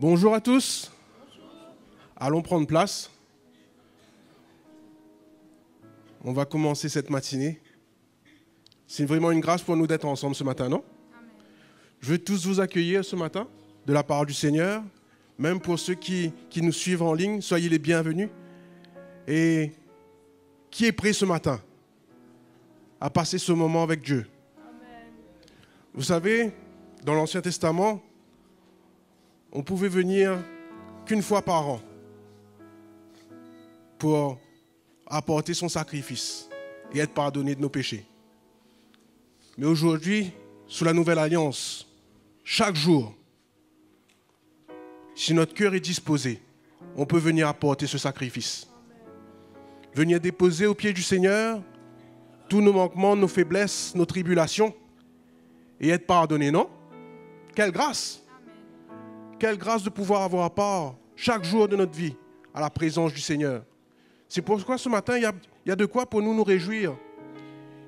Bonjour à tous. Allons prendre place. On va commencer cette matinée. C'est vraiment une grâce pour nous d'être ensemble ce matin, non? Amen. Je veux tous vous accueillir ce matin de la part du Seigneur. Même pour ceux qui nous suivent en ligne, soyez les bienvenus. Et qui est prêt ce matin à passer ce moment avec Dieu? Amen. Vous savez, dans l'Ancien Testament, on pouvait venir qu'une fois par an pour apporter son sacrifice et être pardonné de nos péchés. Mais aujourd'hui, sous la nouvelle alliance, chaque jour, si notre cœur est disposé, on peut venir apporter ce sacrifice. Venir déposer aux pieds du Seigneur tous nos manquements, nos faiblesses, nos tribulations et être pardonné, non? Quelle grâce! Quelle grâce de pouvoir avoir part chaque jour de notre vie à la présence du Seigneur. C'est pourquoi ce matin, il y a de quoi pour nous réjouir.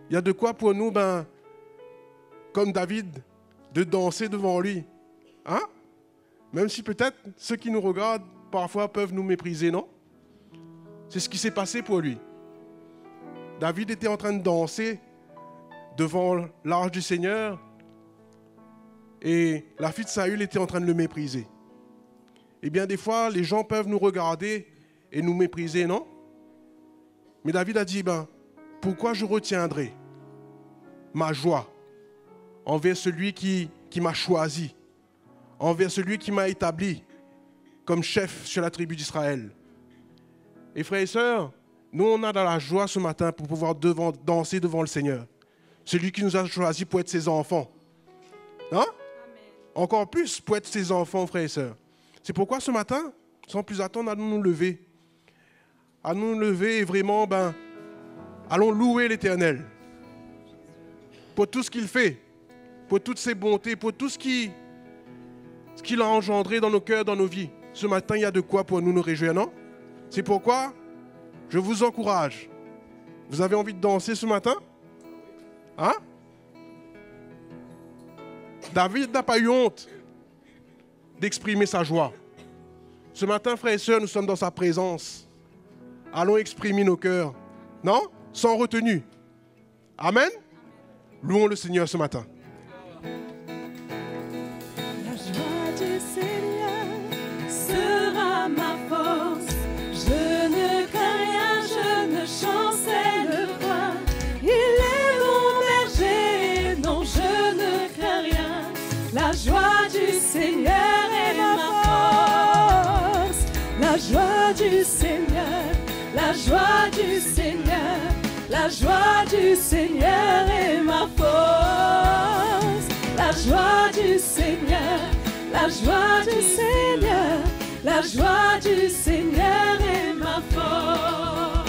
Il y a de quoi pour nous, comme David, de danser devant lui. Hein? Même si peut-être ceux qui nous regardent parfois peuvent nous mépriser, non? C'est ce qui s'est passé pour lui. David était en train de danser devant l'arche du Seigneur. Et la fille de Saül était en train de le mépriser. Eh bien, des fois, les gens peuvent nous regarder et nous mépriser, non? Mais David a dit, pourquoi je retiendrai ma joie envers celui qui m'a choisi, envers celui qui m'a établi comme chef sur la tribu d'Israël? Et frères et sœurs, nous, on a de la joie ce matin pour pouvoir danser devant le Seigneur. Celui qui nous a choisis pour être ses enfants. Hein? Encore plus pour être ses enfants, frères et sœurs. C'est pourquoi ce matin, sans plus attendre, allons nous lever. Allons nous lever et vraiment, allons louer l'Éternel. Pour tout ce qu'il fait, pour toutes ses bontés, pour tout ce qu'il a engendré dans nos cœurs, dans nos vies. Ce matin, il y a de quoi pour nous réjouir, non? C'est pourquoi je vous encourage. Vous avez envie de danser ce matin? Hein? David n'a pas eu honte d'exprimer sa joie. Ce matin, frères et sœurs, nous sommes dans sa présence. Allons exprimer nos cœurs, non? Sans retenue. Amen? Louons le Seigneur ce matin. La joie du Seigneur sera ma force. Je ne crains rien, je ne chancelle point. Il est mon berger, non, je ne crains rien. La joie du Seigneur est ma force. La joie du Seigneur, la joie du Seigneur, la joie du Seigneur est ma force. La joie du Seigneur, la joie du Seigneur, la joie du Seigneur est ma force.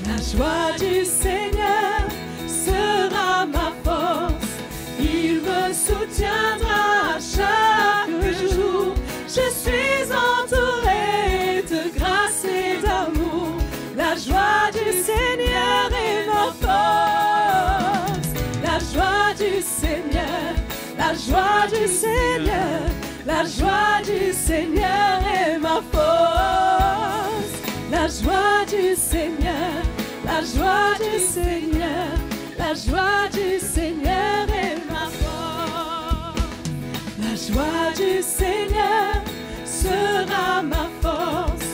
La joie du Seigneur sera ma force. Il me soutiendra chaque jour. Je suis entourée de grâce et d'amour. La joie du Seigneur est ma force. La joie du Seigneur, la joie du Seigneur, la joie du Seigneur est ma force. La joie du Seigneur, la joie du Seigneur, la joie du Seigneur est ma force. La joie du Seigneur sera ma force.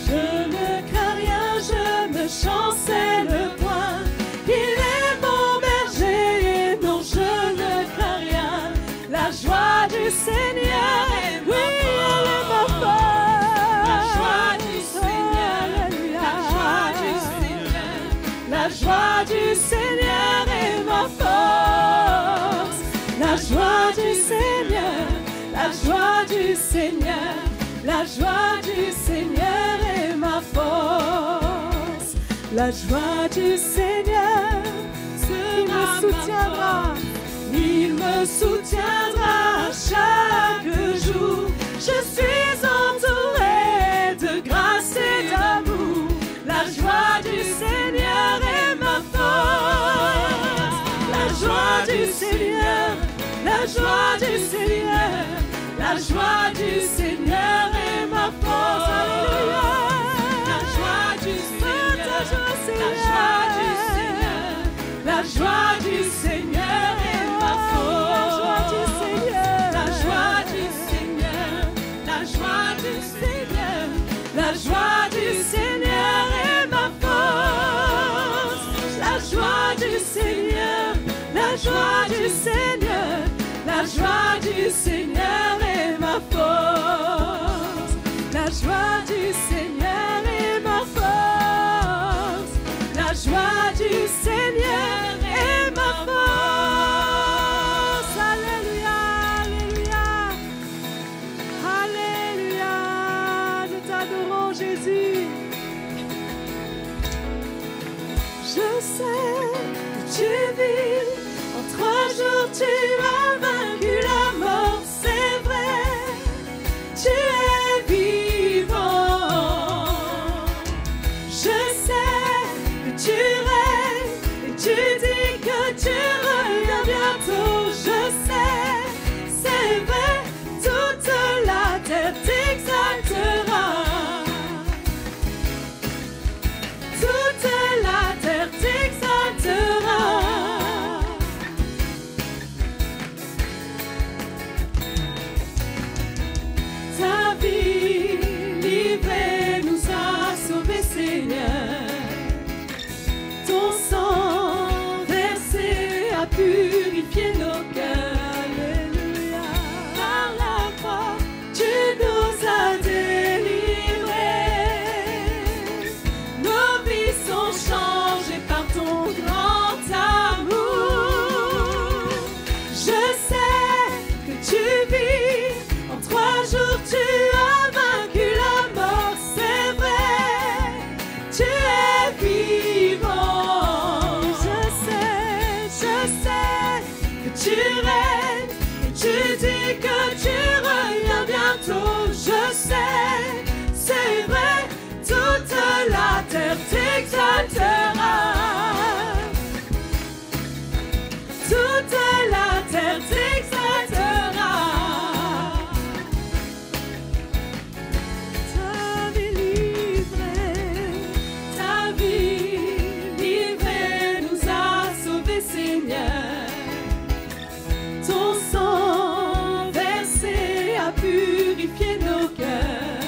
Je ne crains rien, je ne chancelle point. Il est mon berger, non, je ne crains rien. La joie du Seigneur est ma force. La joie du Seigneur, la joie du Seigneur, la joie du Seigneur est ma force. La joie du Seigneur, la joie du Seigneur, la joie du Seigneur est ma force. La joie du Seigneur me soutiendra. Il me soutiendra chaque jour. Je suis entourée de grâce et d'amour. La joie du Seigneur est ma force. La joie du Seigneur, la joie du Seigneur, la joie du Seigneur joie du Seigneur est ma force. La joie du Seigneur est ma force. La joie du Seigneur est ma force. Alléluia, alléluia. Alléluia. Nous t'adorons, Jésus. Je sais que tu vis. En 3 jours, tu as vaincu la mort, c'est vrai. Tu es vivant. Je sais que tu règnes et tu dis que tu reviens bientôt. Je sais, c'est vrai, toute la terre t'exaltera. Toute la terre t'exaltera. Ta vie livrée nous a sauvés, Seigneur. Ton sang versé a purifié nos cœurs. Alléluia. Par la croix, tu nous as délivrés. Nos vies sont changées par ton grand amour. Je sais que tu vis. En 3 jours, tu as vaincu la mort, c'est vrai. Tu es vivant. Je sais que tu règnes et tu dis que tu reviens bientôt. Je sais, c'est vrai, toute la terre t'exaltera. Toute la terre t'exaltera. Ta vie livrée nous a sauvés, Seigneur. Ton sang versé a purifié nos cœurs.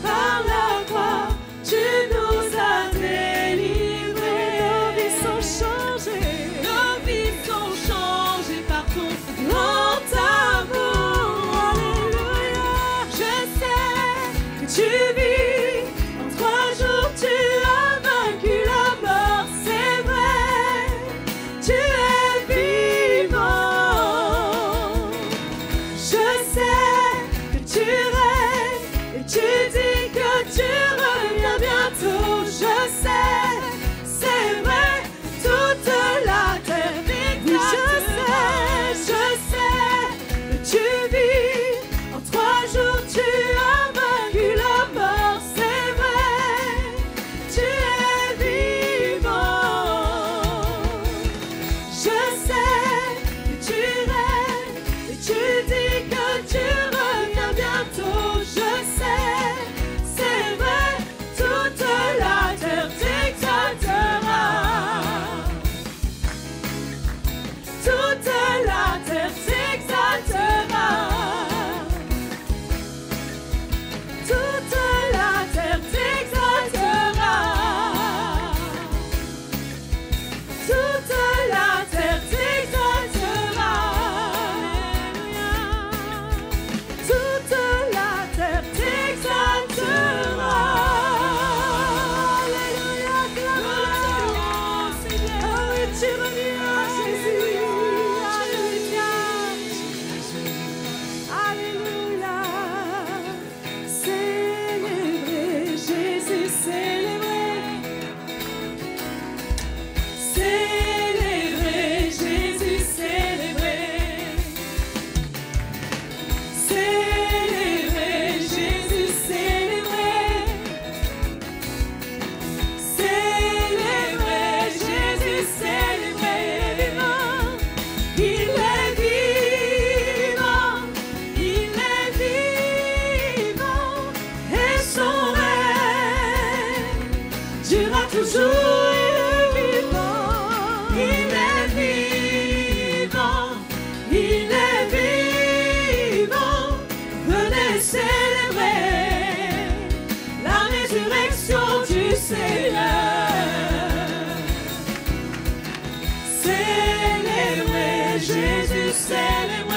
Par la croix, tu nous as délivrés. Nos vies sont changées. Nos vies sont changées par ton grand amour. Alléluia. Je sais que tu vis. En 3 jours, tu as vaincu la mort. C'est vrai. Tu es vivant. Je sais que tu règnes et tu dis que tu reviens bientôt. Je sais, c'est vrai, toute la terre t'exaltera. Je sais que tu vis. En 3 jours, tu as vaincu la mort. C'est vrai, tu es vivant. Je sais que tu règnes et tu dis que tu reviens bientôt. Je sais, c'est vrai, toute la terre t'exaltera. Toute la terre t'exaltera. Toute la terre t'exaltera. Toute la terre t'exaltera. Toute la terre t'exaltera. Alléluia, gloire. Oh oui, tu reviens, Jésus. Alléluia. Alléluia. Célébrez Jésus, célébrez. Célébrez Jésus, célébrez. Célébrez Jésus, célébrez. Célébrez Jésus, célébrez. Il est vivant, il est vivant, et son règne durera toujours. Il est vivant, il est vivant, il est vivant. Venez célébrer la résurrection du Seigneur. Célébrez Jésus, célébrez.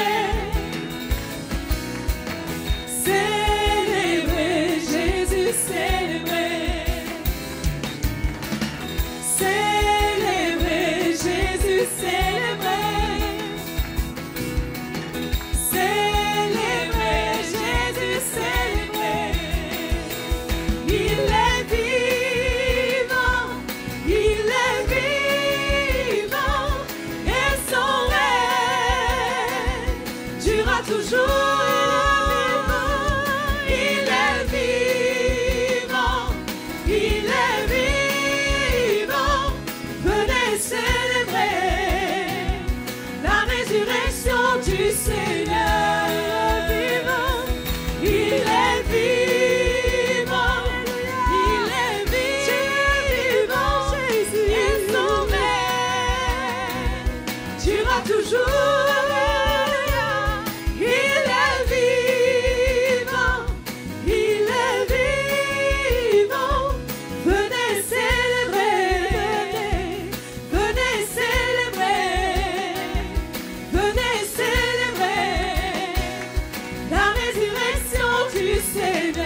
du Seigneur.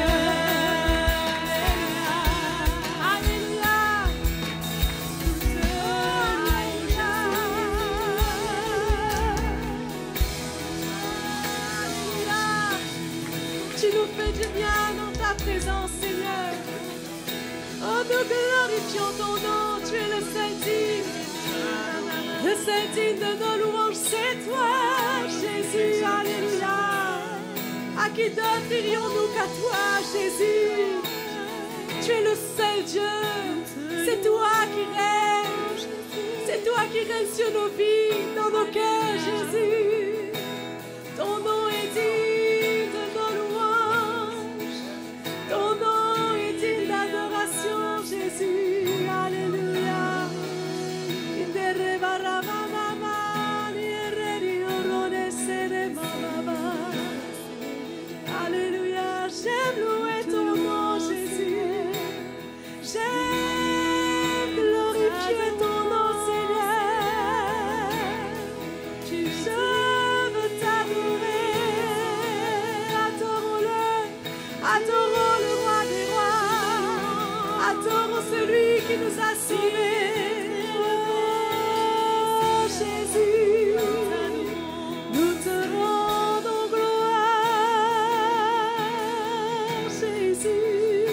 Tu nous fais du bien dans ta présence, Seigneur. Oh, nous glorifions ton nom. Tu es le Saint digne. Le Saint digne de nos louanges, c'est toi, Jésus. Alléluia. À qui d'autre irions-nous qu'à toi, Jésus? Tu es le seul Dieu. C'est toi qui règnes. C'est toi qui règnes sur nos vies, dans nos cœurs, Jésus. Ton nom est digne de nos louanges. Ton nom est digne d'adoration, Jésus. Alléluia. Alléluia. J'aime louer ton nom, Jésus. J'aime glorifier ton nom, Seigneur. Je veux t'adorer. Adorons-le. Adorons le roi des rois. Adorons celui qui nous a sauvés. Oh, Jésus, nous te rendons gloire. Jésus,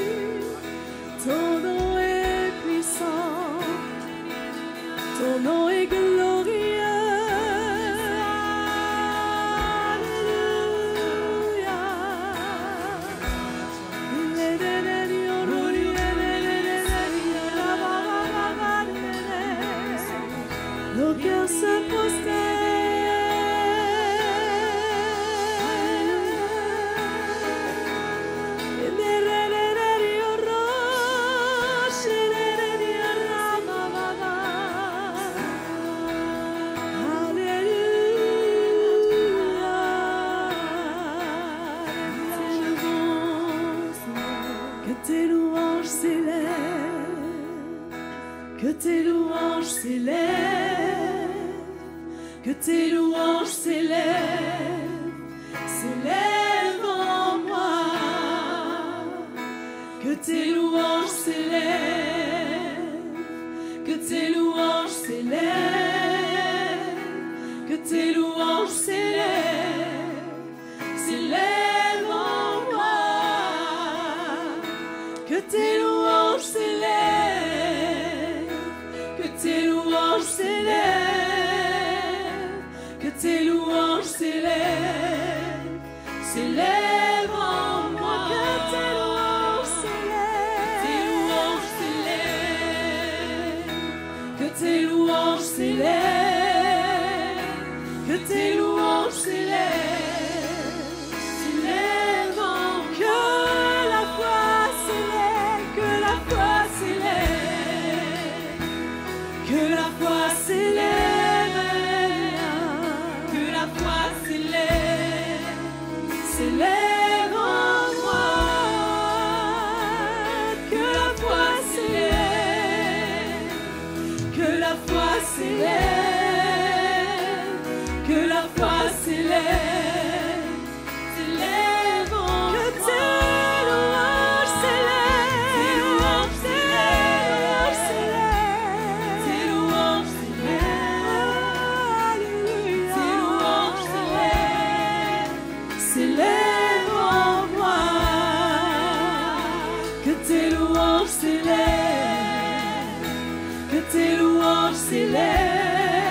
ton nom est puissant. Ton nom est glorieux. Alléluia. Nos cœurs se que tes louanges s'élèvent, que tes louanges s'élèvent, que tes louanges s'élèvent, s'élèvent en moi, que tes louanges s'élèvent, que tes louanges s'élèvent, que tes louanges s'élèvent, s'élèvent en moi, que tes louanges s'élèvent, que tes louanges s'élèvent, que tes louanges s'élèvent, s'élèvent en moi, que tes louanges s'élèvent, que tes louanges s'élèvent, que tes louanges s'élèvent, s'élèvent en que la foi s'élève, que la foi s'élève, que la foi s'élève, que la foi s'élève, s'élève en moi, que la foi s'élève, que la foi s'élève, que la foi s'élève, s'élève en que tes louanges s'élèvent, tes louanges s'élèvent, tes louanges s'élèvent, alléluia, tes louanges s'élèvent, s'élèvent en moi, que tes louanges s'élèvent, que tes louanges s'élèvent,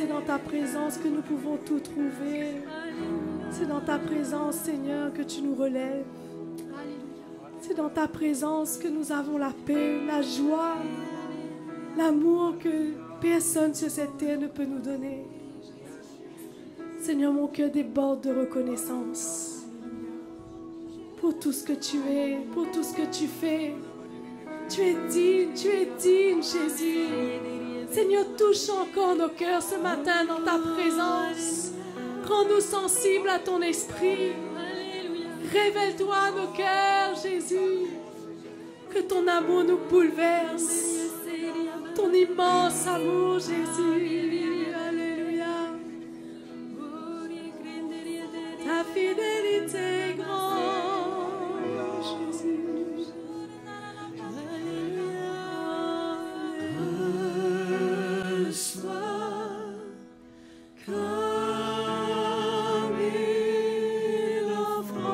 c'est dans ta présence que nous pouvons tout trouver. C'est dans ta présence, Seigneur, que tu nous relèves. C'est dans ta présence que nous avons la paix, la joie, l'amour que personne sur cette terre ne peut nous donner. Seigneur, mon cœur déborde de reconnaissance pour tout ce que tu es, pour tout ce que tu fais. Tu es digne, Jésus. Seigneur, touche encore nos cœurs ce matin dans ta présence. Rends-nous sensibles à ton esprit. Révèle-toi à nos cœurs, Jésus. Que ton amour nous bouleverse. Ton immense amour, Jésus. Alléluia. Ta fidélité est grande, Jésus. Alléluia. Reçois comme une offrande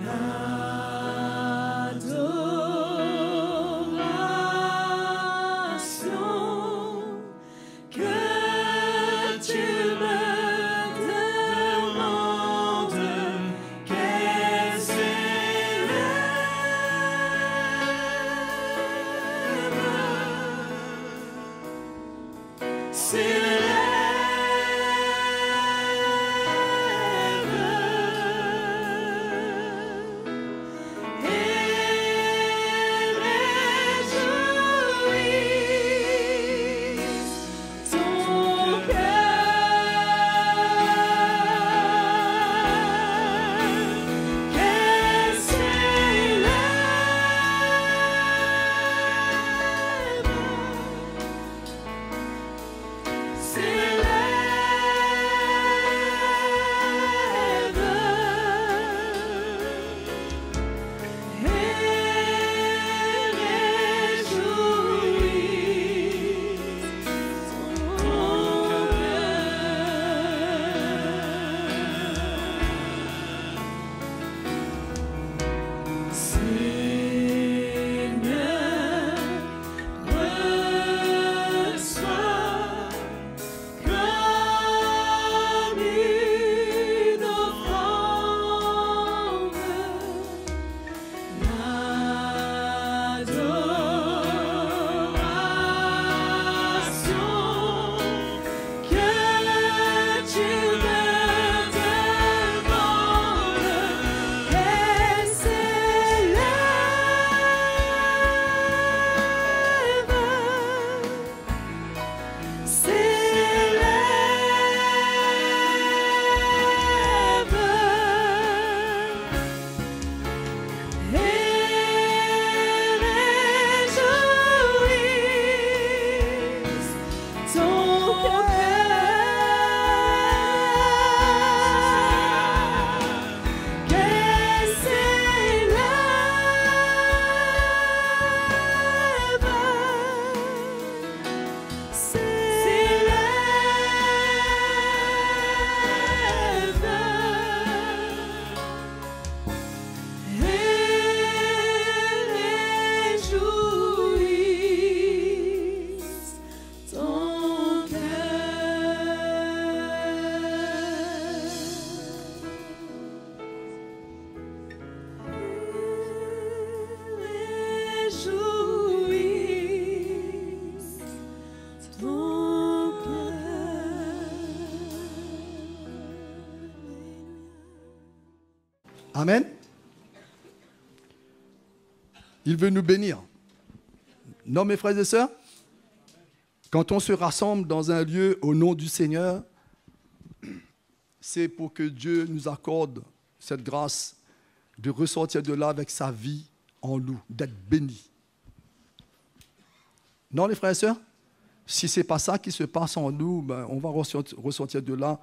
l'adoration que tu me demandes, qu'elle Amen. Il veut nous bénir. Non, mes frères et sœurs, quand on se rassemble dans un lieu au nom du Seigneur, c'est pour que Dieu nous accorde cette grâce de ressortir de là avec sa vie en nous, d'être bénis. Non, les frères et sœurs, si ce n'est pas ça qui se passe en nous, ben, on va ressortir de là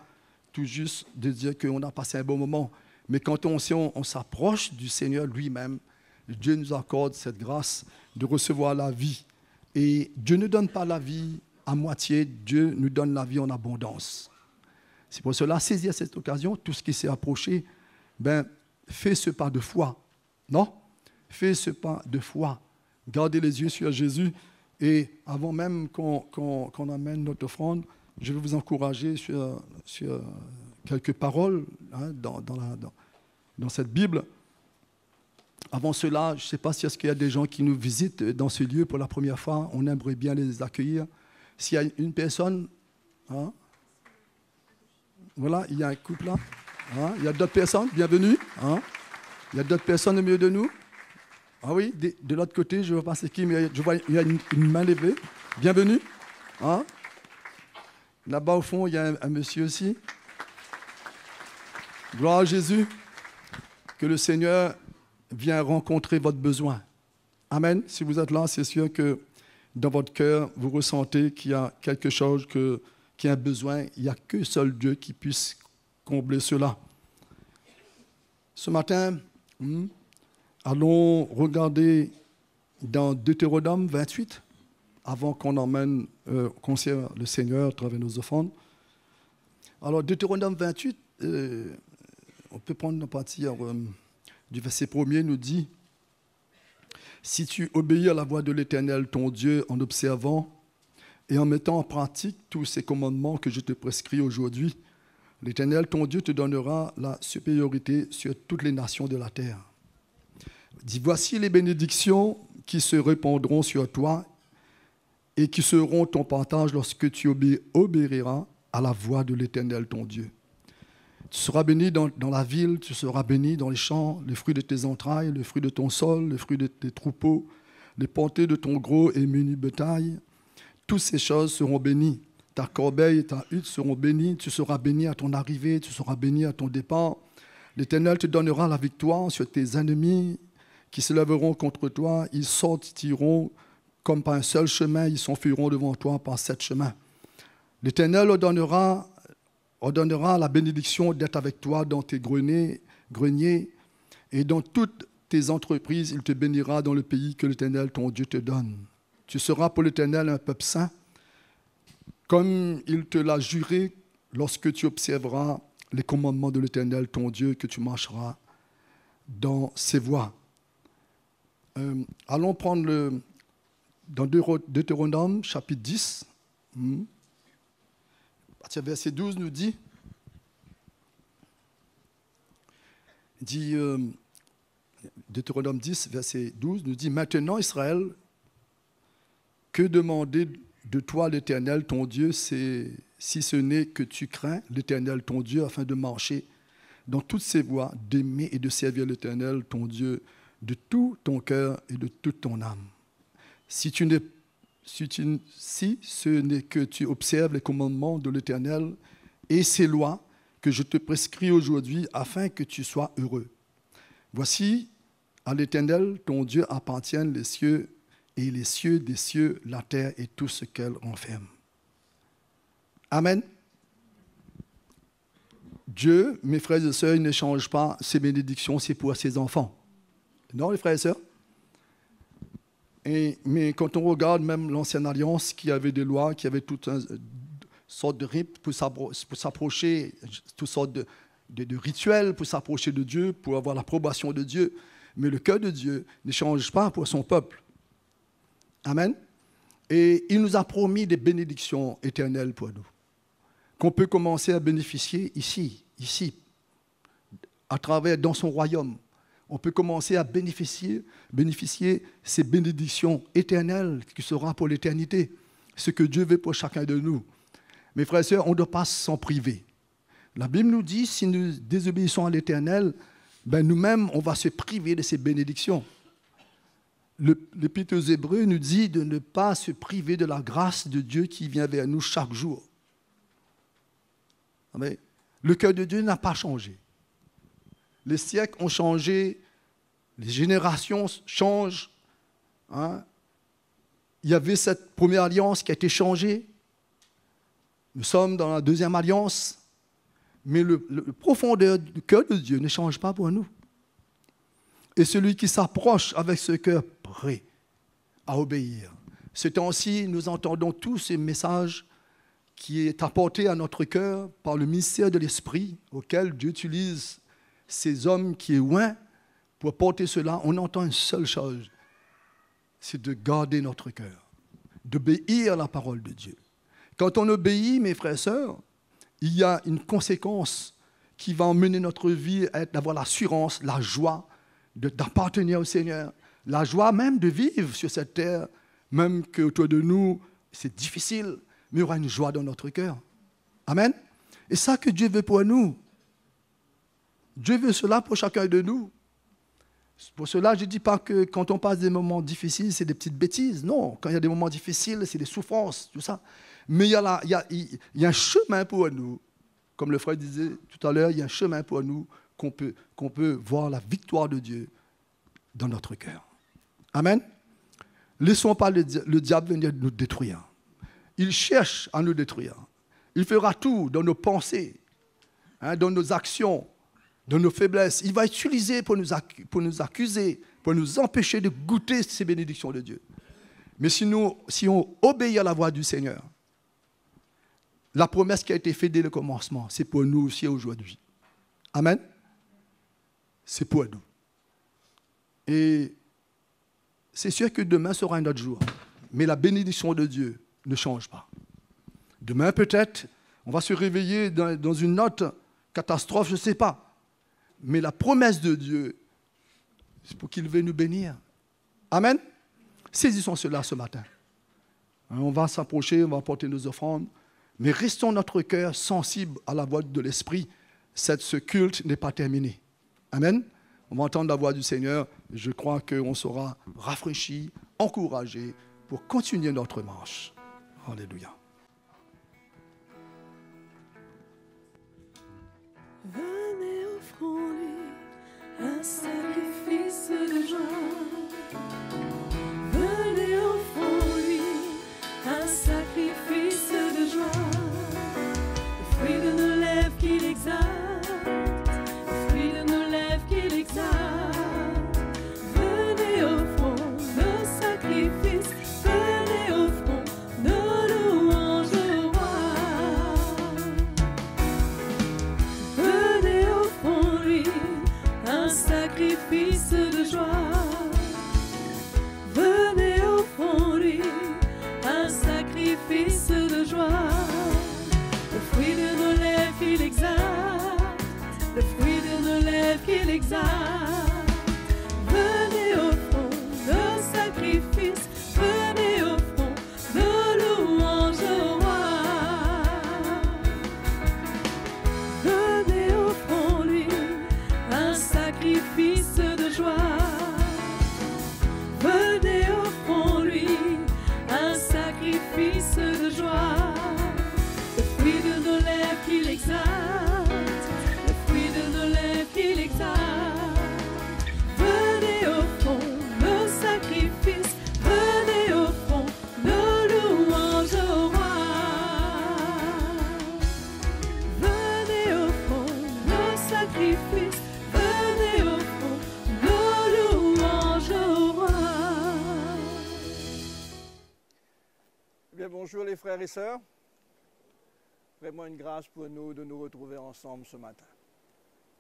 tout juste de dire qu'on a passé un bon moment. Mais quand on s'approche du Seigneur lui-même, Dieu nous accorde cette grâce de recevoir la vie. Et Dieu ne donne pas la vie à moitié, Dieu nous donne la vie en abondance. C'est pour cela, saisir cette occasion, tout ce qui s'est approché, ben, fais ce pas de foi. Non? Fais ce pas de foi. Gardez les yeux sur Jésus Et avant même qu'on amène notre offrande, je vais vous encourager sur quelques paroles dans cette Bible. Avant cela, je ne sais pas si est-ce qu'il y a des gens qui nous visitent dans ce lieu pour la première fois. On aimerait bien les accueillir. S'il y a une personne, hein, voilà, il y a un couple là. Hein, il y a d'autres personnes, bienvenue. Hein, il y a d'autres personnes au milieu de nous. Ah oui, de l'autre côté, je ne vois pas c'est qui, mais je vois il y a une main levée. Bienvenue. Hein, là-bas au fond, il y a un monsieur aussi. Gloire à Jésus. Que le Seigneur vienne rencontrer votre besoin. Amen. Si vous êtes là, c'est sûr que dans votre cœur, vous ressentez qu'il y a quelque chose, qu'il y a un besoin. Il n'y a que seul Dieu qui puisse combler cela. Ce matin, allons regarder dans Deutéronome 28, avant qu'on emmène, qu'on serve le Seigneur à travers nos offrandes. Alors, Deutéronome 28, on peut prendre à partir du verset 1er, nous dit « Si tu obéis à la voix de l'Éternel, ton Dieu, en observant et en mettant en pratique tous ces commandements que je te prescris aujourd'hui, l'Éternel, ton Dieu, te donnera la supériorité sur toutes les nations de la terre. Dis, voici les bénédictions qui se répandront sur toi et qui seront ton partage lorsque tu obéiras à la voix de l'Éternel, ton Dieu. Tu seras béni dans la ville, tu seras béni dans les champs, les fruits de tes entrailles, les fruits de ton sol, les fruits de tes troupeaux, les portées de ton gros et menu bétail. Toutes ces choses seront bénies. Ta corbeille et ta hutte seront bénies. Tu seras béni à ton arrivée, tu seras béni à ton départ. L'Éternel te donnera la victoire sur tes ennemis qui se lèveront contre toi. Ils sortiront comme par un seul chemin, ils s'enfuiront devant toi par 7 chemins. L'Éternel ordonnera la bénédiction d'être avec toi dans tes greniers et dans toutes tes entreprises. Il te bénira dans le pays que l'Éternel, ton Dieu, te donne. Tu seras pour l'Éternel un peuple saint, comme il te l'a juré lorsque tu observeras les commandements de l'Éternel, ton Dieu, que tu marcheras dans ses voies. Allons prendre dans Deutéronome, chapitre 10. Verset 12 nous dit, Deutéronome 10, verset 12 nous dit, maintenant Israël, que demander de toi l'Éternel ton Dieu, si ce n'est que tu crains l'Éternel ton Dieu afin de marcher dans toutes ses voies, d'aimer et de servir l'Éternel ton Dieu de tout ton cœur et de toute ton âme. Si ce n'est que tu observes les commandements de l'Éternel et ses lois que je te prescris aujourd'hui afin que tu sois heureux. Voici, à l'Éternel, ton Dieu, appartiennent les cieux et les cieux des cieux, la terre et tout ce qu'elle renferme. Amen. Dieu, mes frères et sœurs, il n'échange pas ses bénédictions, c'est pour ses enfants. Non, les frères et sœurs? Mais quand on regarde même l'Ancienne Alliance, qui avait des lois, qui avait toutes sortes de rites pour s'approcher, toutes sortes de rituels pour s'approcher de Dieu, pour avoir l'approbation de Dieu. Mais le cœur de Dieu ne change pas pour son peuple. Amen. Et il nous a promis des bénédictions éternelles pour nous, qu'on peut commencer à bénéficier ici, à travers, dans son royaume. On peut commencer à bénéficier ces bénédictions éternelles qui seront pour l'éternité, ce que Dieu veut pour chacun de nous. Mes frères et sœurs, on ne doit pas s'en priver. La Bible nous dit, si nous désobéissons à l'Éternel, nous-mêmes, on va se priver de ces bénédictions. L'Épître aux Hébreux nous dit de ne pas se priver de la grâce de Dieu qui vient vers nous chaque jour. Amen. Le cœur de Dieu n'a pas changé. Les siècles ont changé, les générations changent. Hein. Il y avait cette première alliance qui a été changée. Nous sommes dans la deuxième alliance. Mais le profondeur du cœur de Dieu ne change pas pour nous. Et celui qui s'approche avec ce cœur prêt à obéir. Ce temps-ci, nous entendons tous ces messages qui est apporté à notre cœur par le mystère de l'Esprit, auquel Dieu utilise ces hommes qui est loin pour porter cela. On entend une seule chose, c'est de garder notre cœur. d'obéir à la parole de Dieu. Quand on obéit, mes frères et sœurs, il y a une conséquence qui va emmener notre vie à d'avoir l'assurance, la joie d'appartenir au Seigneur, la joie même de vivre sur cette terre, même qu'autour de nous, c'est difficile, mais il y aura une joie dans notre cœur. Amen. Et ça que Dieu veut pour nous. Dieu veut cela pour chacun de nous. Pour cela, je ne dis pas que quand on passe des moments difficiles, c'est des petites bêtises. Non, quand il y a des moments difficiles, c'est des souffrances, tout ça. Mais il y a un chemin pour nous. Comme le frère disait tout à l'heure, il y a un chemin pour nous qu'on peut voir la victoire de Dieu dans notre cœur. Amen. Laissons pas le diable venir nous détruire. Il cherche à nous détruire. Il fera tout dans nos pensées, dans nos actions, dans nos faiblesses. Il va utiliser pour nous accuser, pour nous empêcher de goûter ces bénédictions de Dieu. Mais si on obéit à la voix du Seigneur, la promesse qui a été faite dès le commencement, c'est pour nous aussi aujourd'hui. Amen. C'est pour nous. Et c'est sûr que demain sera un autre jour. Mais la bénédiction de Dieu ne change pas. Demain, peut-être, on va se réveiller dans une autre catastrophe, je ne sais pas. Mais la promesse de Dieu, c'est pour qu'il veuille nous bénir. Amen. Saisissons cela ce matin. On va s'approcher, on va apporter nos offrandes. Mais restons notre cœur sensible à la voix de l'Esprit. Ce culte n'est pas terminé. Amen. On va entendre la voix du Seigneur. Je crois qu'on sera rafraîchi, encouragé pour continuer notre marche. Alléluia. Venez, offrons-lui un sacrifice de joie. Venez, offrons-lui un sacrifice de joie. Le fruit de nos lèvres qu'il exalte, le fruit de nos lèvres qu'il exalte. Venez, offrons nos sacrifices. Venez, offrons nos louanges au roi. Venez, offrons-lui un sacrifice de joie. Venez, offrons-lui un sacrifice de joie. Le fruit de nos lèvres qu'il exalte, le fruit de nos lèvres qu'il exalte. Venez, offrons nos sacrifices. Venez, offrons nos louanges au roi. Venez, offrons-lui un sacrifice de joie. Venez, offrons-lui un sacrifice de joie. Le fruit de nos lèvres qu'il exalte, le fruit de nos lèvres qu'il exalte. Venez, offrons nos sacrifices. Venez, offrons nos louanges au roi. Venez, offrons nos sacrifices. Venez, offrons nos louanges au roi. Eh bien, bonjour les frères et sœurs. Vraiment une grâce pour nous de nous retrouver ensemble ce matin.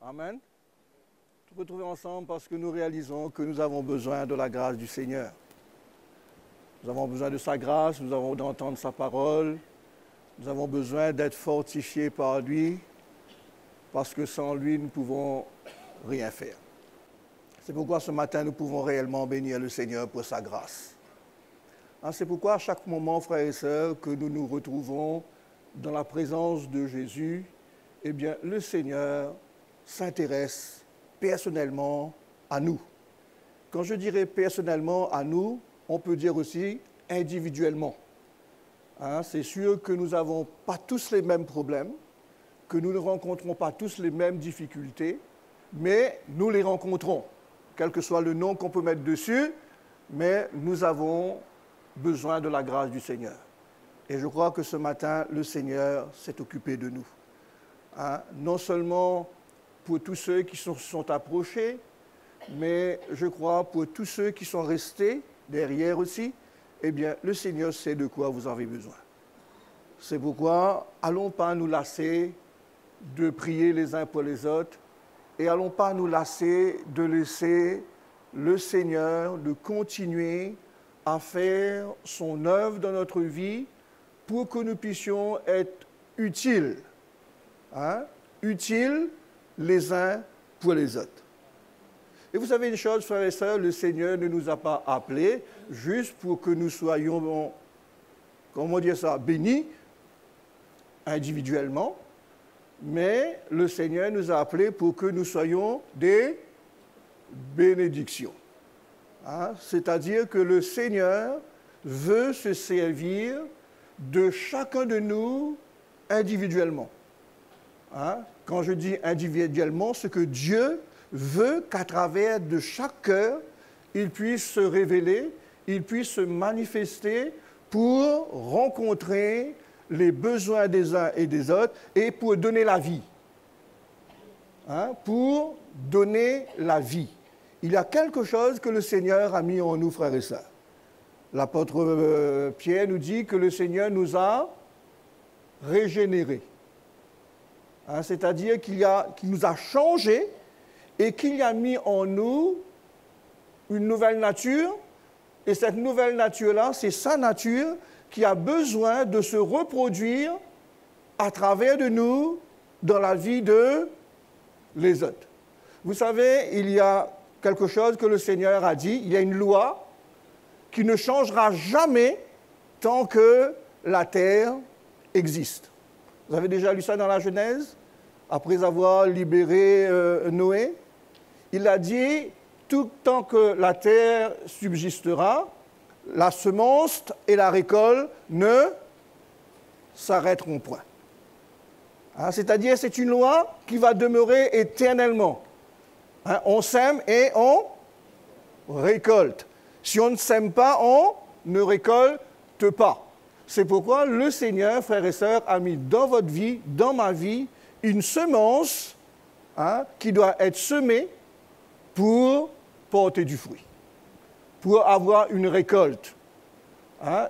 Amen. Nous retrouver ensemble parce que nous réalisons que nous avons besoin de la grâce du Seigneur. Nous avons besoin de sa grâce, nous avons d'entendre sa parole, nous avons besoin d'être fortifiés par lui, parce que sans lui, nous ne pouvons rien faire. C'est pourquoi ce matin, nous pouvons réellement bénir le Seigneur pour sa grâce. C'est pourquoi à chaque moment, frères et sœurs, que nous nous retrouvons dans la présence de Jésus, eh bien, le Seigneur s'intéresse personnellement à nous. Quand je dirais personnellement à nous, on peut dire aussi individuellement. C'est sûr que nous n'avons pas tous les mêmes problèmes, que nous ne rencontrons pas tous les mêmes difficultés, mais nous les rencontrons, quel que soit le nom qu'on peut mettre dessus, mais nous avons besoin de la grâce du Seigneur. Et je crois que ce matin, le Seigneur s'est occupé de nous. Non seulement pour tous ceux qui se sont approchés, mais je crois pour tous ceux qui sont restés derrière aussi, eh bien, le Seigneur sait de quoi vous avez besoin. C'est pourquoi, allons pas nous lasser de prier les uns pour les autres et allons pas nous lasser de laisser le Seigneur de continuer à faire son œuvre dans notre vie pour que nous puissions être utiles, utiles les uns pour les autres. Et vous savez une chose, frères et sœurs, le Seigneur ne nous a pas appelés juste pour que nous soyons, comment dire ça, bénis individuellement, mais le Seigneur nous a appelés pour que nous soyons des bénédictions. C'est-à-dire que le Seigneur veut se servir de chacun de nous individuellement. Quand je dis individuellement, c'est que Dieu veut qu'à travers de chaque cœur, il puisse se révéler, il puisse se manifester pour rencontrer les besoins des uns et des autres et pour donner la vie. Pour donner la vie. Il y a quelque chose que le Seigneur a mis en nous, frères et sœurs. L'apôtre Pierre nous dit que le Seigneur nous a régénérés. C'est-à-dire qu'il nous a changés et qu'il a mis en nous une nouvelle nature. Et cette nouvelle nature-là, c'est sa nature qui a besoin de se reproduire à travers de nous dans la vie de les autres. Vous savez, il y a quelque chose que le Seigneur a dit, il y a une loi qui ne changera jamais tant que la terre existe. Vous avez déjà lu ça dans la Genèse, après avoir libéré Noé? Il a dit, tout tant que la terre subsistera, la semence et la récolte ne s'arrêteront point. C'est-à-dire, c'est une loi qui va demeurer éternellement. On sème et on récolte. Si on ne sème pas, on ne récolte pas. C'est pourquoi le Seigneur, frères et sœurs, a mis dans votre vie, dans ma vie, une semence qui doit être semée pour porter du fruit, pour avoir une récolte.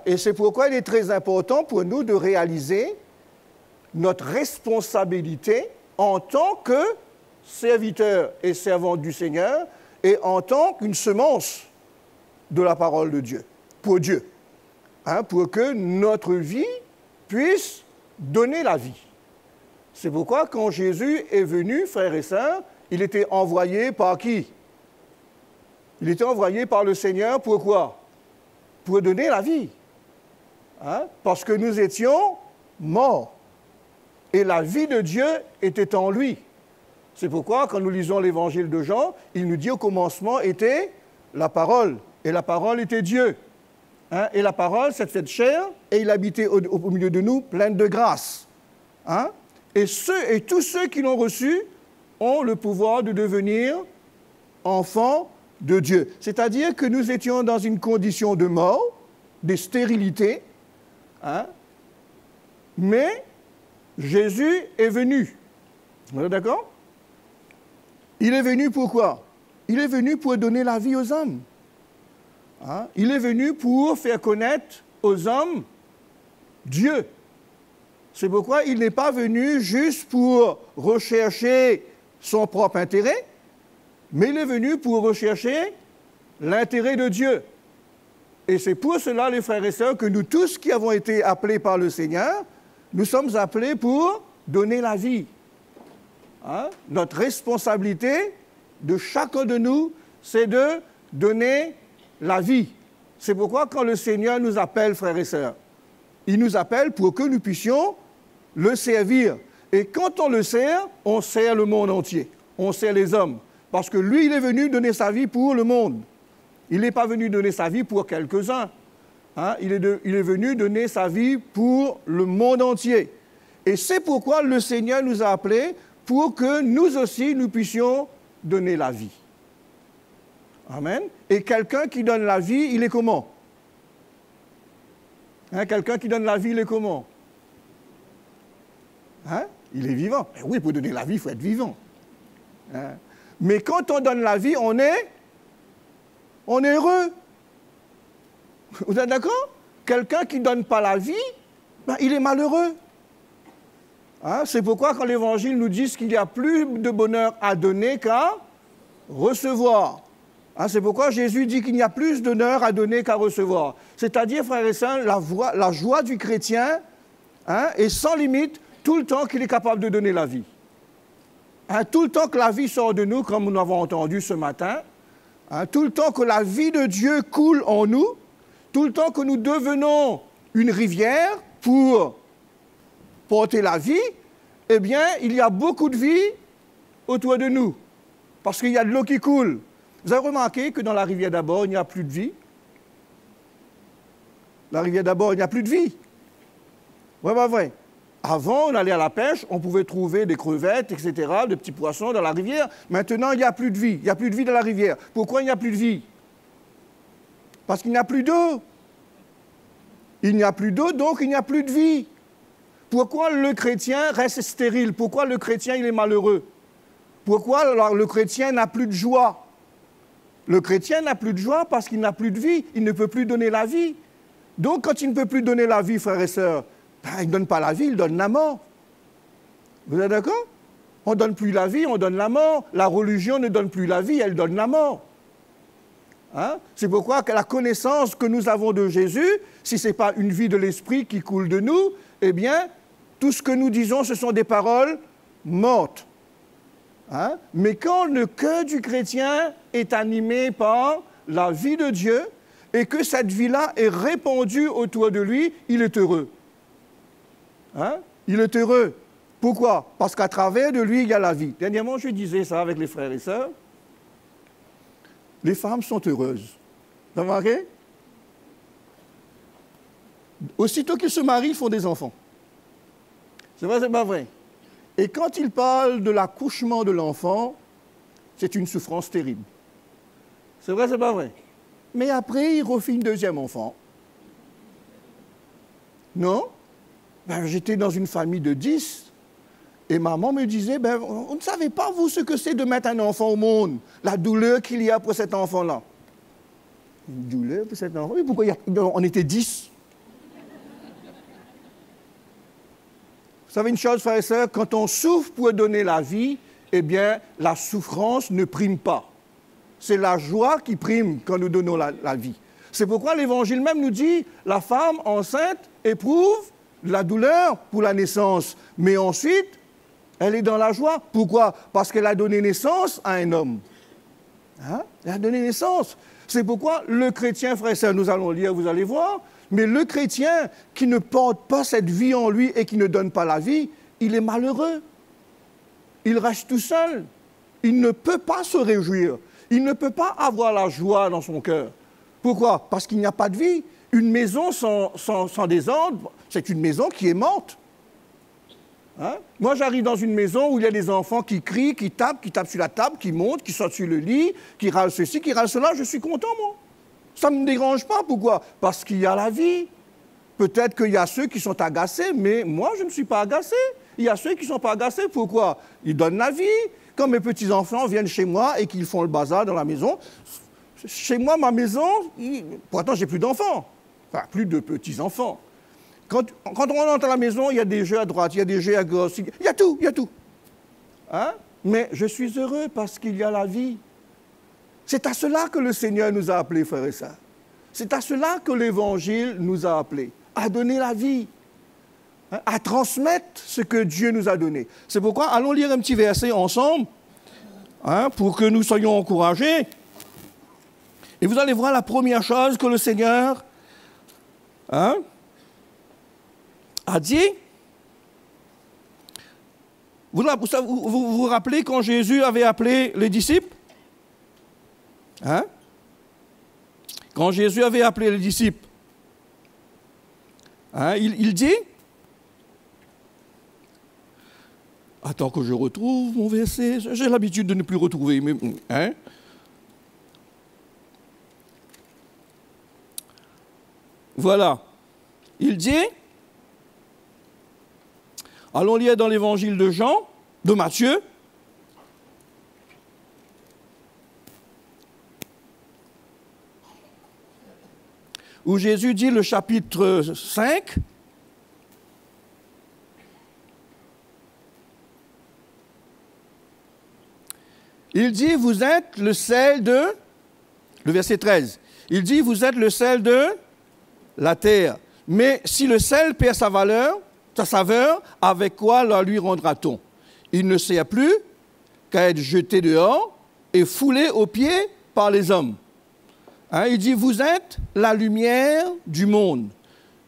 Et c'est pourquoi il est très important pour nous de réaliser notre responsabilité en tant que serviteurs et servantes du Seigneur et en tant qu'une semence de la parole de Dieu, pour Dieu, pour que notre vie puisse donner la vie. C'est pourquoi quand Jésus est venu, frères et sœurs, il était envoyé par qui? Il était envoyé par le Seigneur, pourquoi? Pour donner la vie. Parce que nous étions morts. Et la vie de Dieu était en lui. C'est pourquoi, quand nous lisons l'évangile de Jean, il nous dit au commencement était la parole. Et la parole était Dieu. Et la parole s'est faite chair et il habitait au milieu de nous, pleine de grâce. Et tous ceux qui l'ont reçu ont le pouvoir de devenir enfants de Dieu. C'est-à-dire que nous étions dans une condition de mort, de stérilité, mais Jésus est venu. Vous êtes d'accord? Il est venu pourquoi? Il est venu pour donner la vie aux hommes. Il est venu pour faire connaître aux hommes Dieu. C'est pourquoi il n'est pas venu juste pour rechercher son propre intérêt, mais il est venu pour rechercher l'intérêt de Dieu. Et c'est pour cela, les frères et sœurs, que nous tous qui avons été appelés par le Seigneur, nous sommes appelés pour donner la vie. Notre responsabilité de chacun de nous, c'est de donner la vie. C'est pourquoi quand le Seigneur nous appelle, frères et sœurs, il nous appelle pour que nous puissions le servir. Et quand on le sert, on sert le monde entier. On sert les hommes. Parce que lui, il est venu donner sa vie pour le monde. Il n'est pas venu donner sa vie pour quelques-uns. Il est venu donner sa vie pour le monde entier. Et c'est pourquoi le Seigneur nous a appelés pour que nous aussi, nous puissions donner la vie. Amen. Et quelqu'un qui donne la vie, il est comment? Quelqu'un qui donne la vie, il est comment? Il est vivant. Mais oui, pour donner la vie, il faut être vivant. Mais quand on donne la vie, on est heureux. Vous êtes d'accord? Quelqu'un qui ne donne pas la vie, il est malheureux. C'est pourquoi quand l'Évangile nous dit qu'il y a plus de bonheur à donner qu'à recevoir. Hein, c'est pourquoi Jésus dit qu'il n'y a plus d'honneur à donner qu'à recevoir. C'est-à-dire, frères et sœurs, la joie du chrétien est sans limite tout le temps qu'il est capable de donner la vie. Hein, tout le temps que la vie sort de nous, comme nous l'avons entendu ce matin, tout le temps que la vie de Dieu coule en nous, tout le temps que nous devenons une rivière pour porter la vie, eh bien, il y a beaucoup de vie autour de nous, parce qu'il y a de l'eau qui coule. Vous avez remarqué que dans la rivière d'Abord, il n'y a plus de vie? La rivière d'Abord, il n'y a plus de vie. Oui, pas vrai. Avant, on allait à la pêche, on pouvait trouver des crevettes, etc., des petits poissons dans la rivière. Maintenant, il n'y a plus de vie. Il n'y a plus de vie dans la rivière. Pourquoi il n'y a plus de vie? Parce qu'il n'y a plus d'eau. Il n'y a plus d'eau, donc il n'y a plus de vie. Pourquoi le chrétien reste stérile? Pourquoi le chrétien, il est malheureux? Pourquoi le chrétien n'a plus de joie? Le chrétien n'a plus de joie parce qu'il n'a plus de vie. Il ne peut plus donner la vie. Donc, quand il ne peut plus donner la vie, frères et sœurs, il ne donne pas la vie, il donne la mort. Vous êtes d'accord? On ne donne plus la vie, on donne la mort. La religion ne donne plus la vie, elle donne la mort. Hein? C'est pourquoi que la connaissance que nous avons de Jésus, si ce n'est pas une vie de l'esprit qui coule de nous, eh bien, tout ce que nous disons, ce sont des paroles mortes. Hein? Mais quand le cœur du chrétien est animé par la vie de Dieu et que cette vie-là est répandue autour de lui, il est heureux. Hein? Il est heureux. Pourquoi? Parce qu'à travers de lui, il y a la vie. Dernièrement, je disais ça avec les frères et sœurs. Les femmes sont heureuses. Vous avez remarqué? Aussitôt qu'ils se marient, ils font des enfants. C'est vrai, c'est pas vrai? Et quand ils parlent de l'accouchement de l'enfant, c'est une souffrance terrible. C'est vrai, c'est pas vrai? Mais après, ils refont un deuxième enfant. Non? J'étais dans une famille de 10 et maman me disait, on ne savait pas, vous, ce que c'est de mettre un enfant au monde, la douleur qu'il y a pour cet enfant-là. Une douleur pour cet enfant? Mais pourquoi on était 10? Vous savez une chose, frères et sœurs, quand on souffre pour donner la vie, eh bien, la souffrance ne prime pas. C'est la joie qui prime quand nous donnons la vie. C'est pourquoi l'Évangile même nous dit, la femme enceinte éprouve la douleur pour la naissance, mais ensuite, elle est dans la joie. Pourquoi? Parce qu'elle a donné naissance à un homme. Hein? Elle a donné naissance. C'est pourquoi le chrétien, frères et sœurs, nous allons lire, vous allez voir, mais le chrétien qui ne porte pas cette vie en lui et qui ne donne pas la vie, il est malheureux. Il reste tout seul. Il ne peut pas se réjouir. Il ne peut pas avoir la joie dans son cœur. Pourquoi? Parce qu'il n'y a pas de vie. Une maison sans désordre, c'est une maison qui est morte. Hein? Moi, j'arrive dans une maison où il y a des enfants qui crient, qui tapent sur la table, qui montent, qui sautent sur le lit, qui râlent ceci, qui râlent cela. Je suis content, moi. Ça ne me dérange pas. Pourquoi? Parce qu'il y a la vie. Peut-être qu'il y a ceux qui sont agacés, mais moi, je ne suis pas agacé. Il y a ceux qui ne sont pas agacés. Pourquoi? Ils donnent la vie. Quand mes petits-enfants viennent chez moi et qu'ils font le bazar dans la maison, chez moi, ma maison, pourtant, j'ai plus d'enfants. Enfin, plus de petits-enfants. Quand on rentre à la maison, il y a des jeux à droite, il y a des jeux à gauche, il y a tout, il y a tout. Hein? Mais je suis heureux parce qu'il y a la vie. C'est à cela que le Seigneur nous a appelés, frères et sœurs. C'est à cela que l'Évangile nous a appelés, à donner la vie, hein, à transmettre ce que Dieu nous a donné. C'est pourquoi, allons lire un petit verset ensemble, hein, pour que nous soyons encouragés. Et vous allez voir la première chose que le Seigneur a dit. Vous vous rappelez quand Jésus avait appelé les disciples? Hein? Quand Jésus avait appelé les disciples, hein, il dit, attends que je retrouve mon verset, j'ai l'habitude de ne plus retrouver, mais, hein? Voilà, il dit, allons lire dans l'évangile de Jean, de Matthieu, où Jésus dit, le chapitre 5, il dit, vous êtes le sel de le verset 13. Il dit, vous êtes le sel de la terre. Mais si le sel perd sa saveur, avec quoi la lui rendra-t-on? Il ne sert plus qu'à être jeté dehors et foulé aux pieds par les hommes. Hein, il dit, vous êtes la lumière du monde.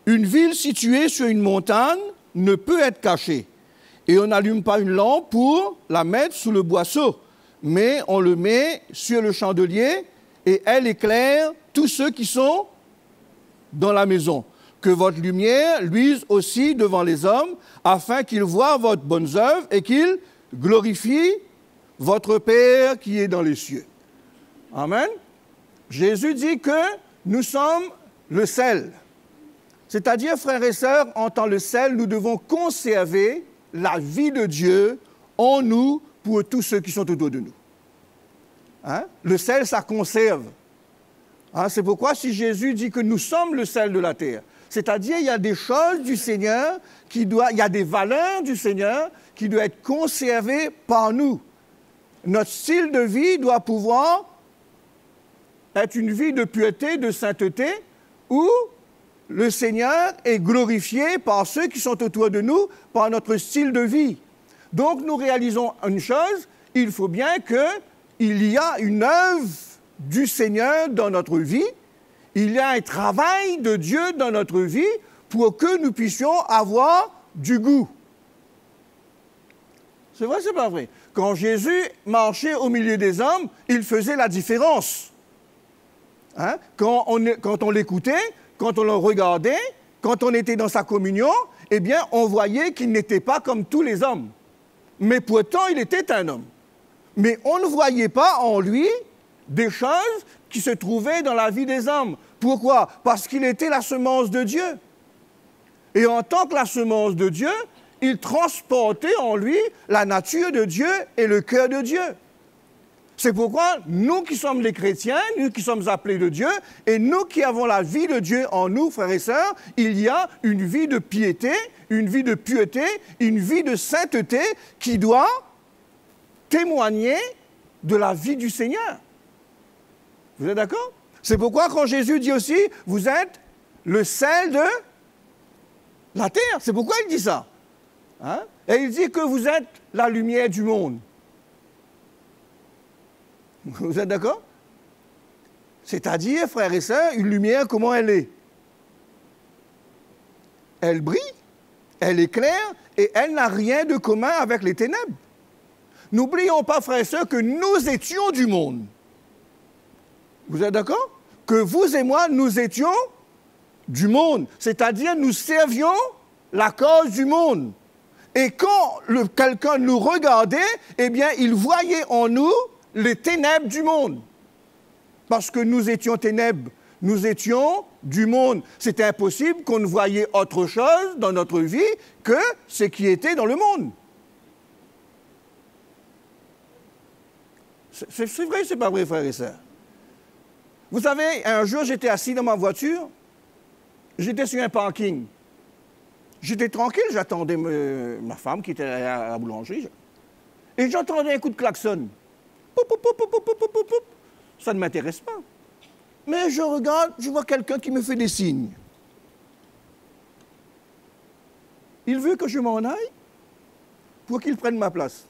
Une ville située sur une montagne ne peut être cachée. Et on n'allume pas une lampe pour la mettre sous le boisseau, mais on le met sur le chandelier et elle éclaire tous ceux qui sont dans la maison. Que votre lumière luise aussi devant les hommes, afin qu'ils voient votre bonnes œuvres et qu'ils glorifient votre Père qui est dans les cieux. Amen. Jésus dit que nous sommes le sel. C'est-à-dire, frères et sœurs, en tant que sel, nous devons conserver la vie de Dieu en nous pour tous ceux qui sont autour de nous. Hein? Le sel, ça conserve. Hein? C'est pourquoi si Jésus dit que nous sommes le sel de la terre, c'est-à-dire il y a des choses du Seigneur, il y a des valeurs du Seigneur qui doivent être conservées par nous. Notre style de vie doit pouvoir être une vie de pureté, de sainteté, où le Seigneur est glorifié par ceux qui sont autour de nous, par notre style de vie. Donc nous réalisons une chose, il faut bien qu'il y a une œuvre du Seigneur dans notre vie, il y a un travail de Dieu dans notre vie pour que nous puissions avoir du goût. C'est vrai, c'est pas vrai? Quand Jésus marchait au milieu des hommes, il faisait la différence. Hein? Quand on l'écoutait, quand on le regardait, quand on était dans sa communion, eh bien, on voyait qu'il n'était pas comme tous les hommes. Mais pourtant, il était un homme. Mais on ne voyait pas en lui des choses qui se trouvaient dans la vie des hommes. Pourquoi? Parce qu'il était la semence de Dieu. Et en tant que la semence de Dieu, il transportait en lui la nature de Dieu et le cœur de Dieu. C'est pourquoi nous qui sommes les chrétiens, nous qui sommes appelés de Dieu, et nous qui avons la vie de Dieu en nous, frères et sœurs, il y a une vie de piété, une vie de pureté, une vie de sainteté qui doit témoigner de la vie du Seigneur. Vous êtes d'accord? C'est pourquoi quand Jésus dit aussi, vous êtes le sel de la terre. C'est pourquoi il dit ça. Hein? Et il dit que vous êtes la lumière du monde. Vous êtes d'accord? C'est-à-dire, frères et sœurs, une lumière, comment elle est? Elle brille, elle éclaire, et elle n'a rien de commun avec les ténèbres. N'oublions pas, frères et sœurs, que nous étions du monde. Vous êtes d'accord? Que vous et moi, nous étions du monde. C'est-à-dire, nous servions la cause du monde. Et quand quelqu'un nous regardait, eh bien, il voyait en nous les ténèbres du monde. Parce que nous étions ténèbres, nous étions du monde. C'était impossible qu'on ne voyait autre chose dans notre vie que ce qui était dans le monde. C'est vrai, c'est pas vrai, frères et sœurs? Vous savez, un jour, j'étais assis dans ma voiture, j'étais sur un parking. J'étais tranquille, j'attendais ma femme qui était à la boulangerie. Et j'entendais un coup de klaxon. Poup, poup, poup, poup, poup, poup, poup, poup. Ça ne m'intéresse pas. Mais je regarde, je vois quelqu'un qui me fait des signes. Il veut que je m'en aille pour qu'il prenne ma place.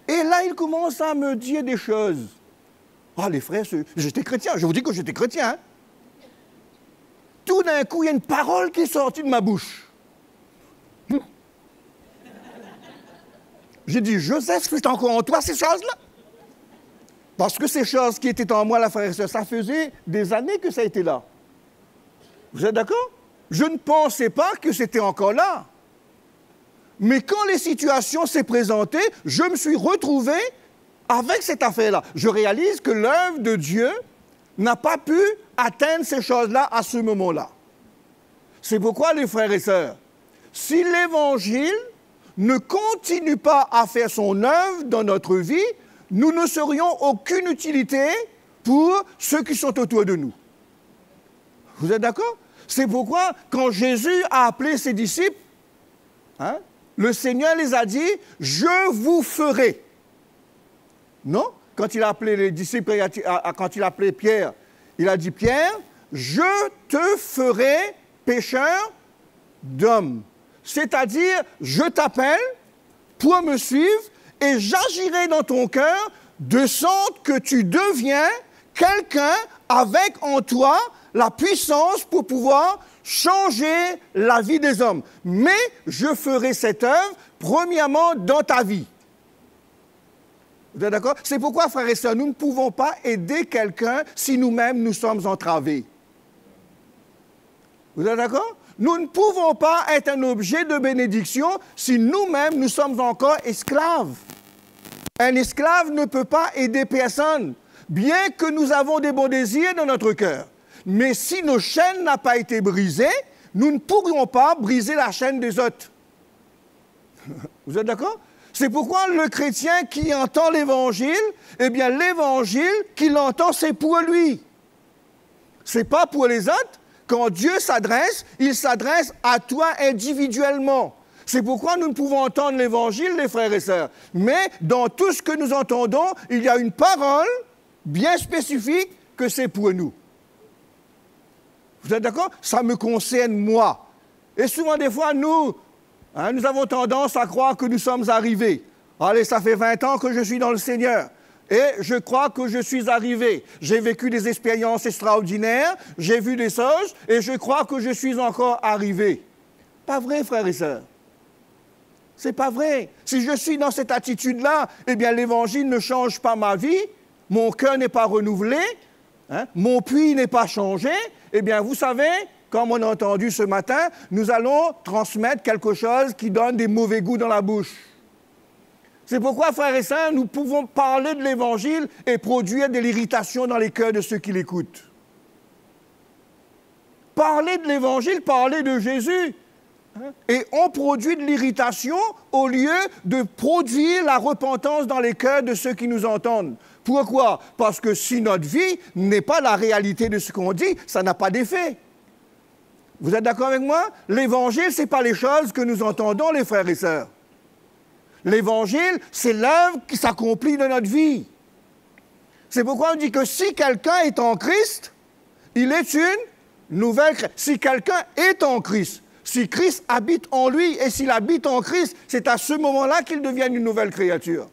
Et là, il commence à me dire des choses. Ah, les frères, j'étais chrétien, je vous dis que j'étais chrétien. Hein? Tout d'un coup, il y a une parole qui est sortie de ma bouche. J'ai dit, Joseph, c'est encore en toi ces choses-là? Parce que ces choses qui étaient en moi, la frère et sœur, ça faisait des années que ça était là. Vous êtes d'accord? Je ne pensais pas que c'était encore là. Mais quand les situations s'est présentées, je me suis retrouvé avec cette affaire-là. Je réalise que l'œuvre de Dieu n'a pas pu atteindre ces choses-là à ce moment-là. C'est pourquoi, les frères et sœurs, si l'Évangile ne continue pas à faire son œuvre dans notre vie, nous ne serions aucune utilité pour ceux qui sont autour de nous. Vous êtes d'accord? C'est pourquoi, quand Jésus a appelé ses disciples, le Seigneur les a dit, « Je vous ferai Non? Quand il a appelé les disciples, quand il a appelé Pierre, il a dit, Pierre, je te ferai pécheur d'hommes. C'est-à-dire, je t'appelle pour me suivre et j'agirai dans ton cœur de sorte que tu deviens quelqu'un avec en toi la puissance pour pouvoir changer la vie des hommes. Mais je ferai cette œuvre, premièrement, dans ta vie. Vous êtes d'accord? C'est pourquoi, frères et sœurs, nous ne pouvons pas aider quelqu'un si nous-mêmes nous sommes entravés. Vous êtes d'accord? Nous ne pouvons pas être un objet de bénédiction si nous-mêmes nous sommes encore esclaves. Un esclave ne peut pas aider personne, bien que nous avons des bons désirs dans notre cœur. Mais si nos chaînes n'ont pas été brisées, nous ne pourrions pas briser la chaîne des autres. Vous êtes d'accord? C'est pourquoi le chrétien qui entend l'Évangile, eh bien l'Évangile qu'il entend, c'est pour lui. Ce n'est pas pour les autres. Quand Dieu s'adresse, il s'adresse à toi individuellement. C'est pourquoi nous ne pouvons entendre l'Évangile, les frères et sœurs. Mais dans tout ce que nous entendons, il y a une parole bien spécifique que c'est pour nous. Vous êtes d'accord? Ça me concerne moi. Et souvent, des fois, nous avons tendance à croire que nous sommes arrivés. Allez, ça fait 20 ans que je suis dans le Seigneur. Et je crois que je suis arrivé. J'ai vécu des expériences extraordinaires, j'ai vu des choses, et je crois que je suis encore arrivé. Pas vrai, frères et sœurs. C'est pas vrai. Si je suis dans cette attitude-là, eh bien, l'Évangile ne change pas ma vie, mon cœur n'est pas renouvelé, mon puits n'est pas changé. Eh bien, vous savez, comme on a entendu ce matin, nous allons transmettre quelque chose qui donne des mauvais goûts dans la bouche. C'est pourquoi, frères et sœurs, nous pouvons parler de l'Évangile et produire de l'irritation dans les cœurs de ceux qui l'écoutent. Parler de l'Évangile, parler de Jésus, et on produit de l'irritation au lieu de produire la repentance dans les cœurs de ceux qui nous entendent. Pourquoi? Parce que si notre vie n'est pas la réalité de ce qu'on dit, ça n'a pas d'effet. Vous êtes d'accord avec moi? L'Évangile, ce n'est pas les choses que nous entendons, les frères et sœurs. L'Évangile, c'est l'œuvre qui s'accomplit dans notre vie. C'est pourquoi on dit que si quelqu'un est en Christ, il est une nouvelle créature. Si quelqu'un est en Christ, si Christ habite en lui et s'il habite en Christ, c'est à ce moment-là qu'il devient une nouvelle créature.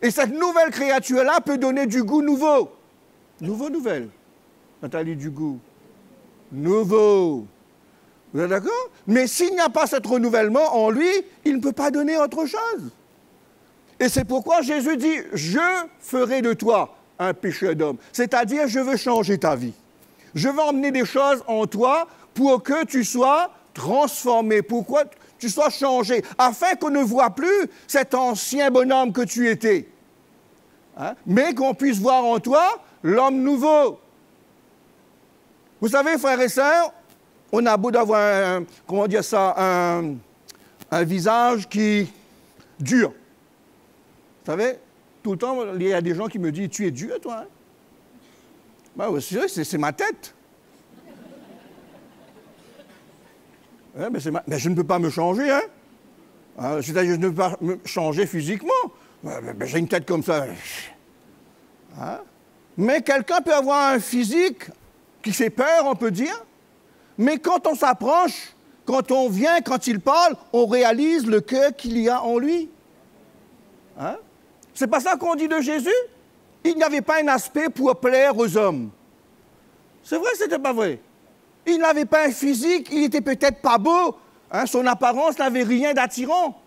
Et cette nouvelle créature-là peut donner du goût nouveau. Nouveau, nouvelle. Nathalie, du goût. Nouveau. Vous êtes d'accord? Mais s'il n'y a pas ce renouvellement en lui, il ne peut pas donner autre chose. Et c'est pourquoi Jésus dit, je ferai de toi un pécheur d'homme. C'est-à-dire, je veux changer ta vie. Je veux emmener des choses en toi pour que tu sois transformé, pour que tu sois changé, afin qu'on ne voit plus cet ancien bonhomme que tu étais. Mais qu'on puisse voir en toi l'homme nouveau. Vous savez, frères et sœurs, on a beau d'avoir un visage qui dur. Vous savez, tout le temps, il y a des gens qui me disent, tu es dur, toi. Ben, c'est vrai, c'est ma tête. Mais je ne peux pas me changer, c'est-à-dire, je ne peux pas me changer physiquement. J'ai une tête comme ça. Mais quelqu'un peut avoir un physique qui fait peur, on peut dire. Mais quand on s'approche, quand on vient, quand il parle, on réalise le cœur qu'il y a en lui. C'est pas ça qu'on dit de Jésus? Il n'y avait pas un aspect pour plaire aux hommes. C'est vrai, c'était pas vrai. Il n'avait pas un physique, il était peut-être pas beau. Son apparence n'avait rien d'attirant.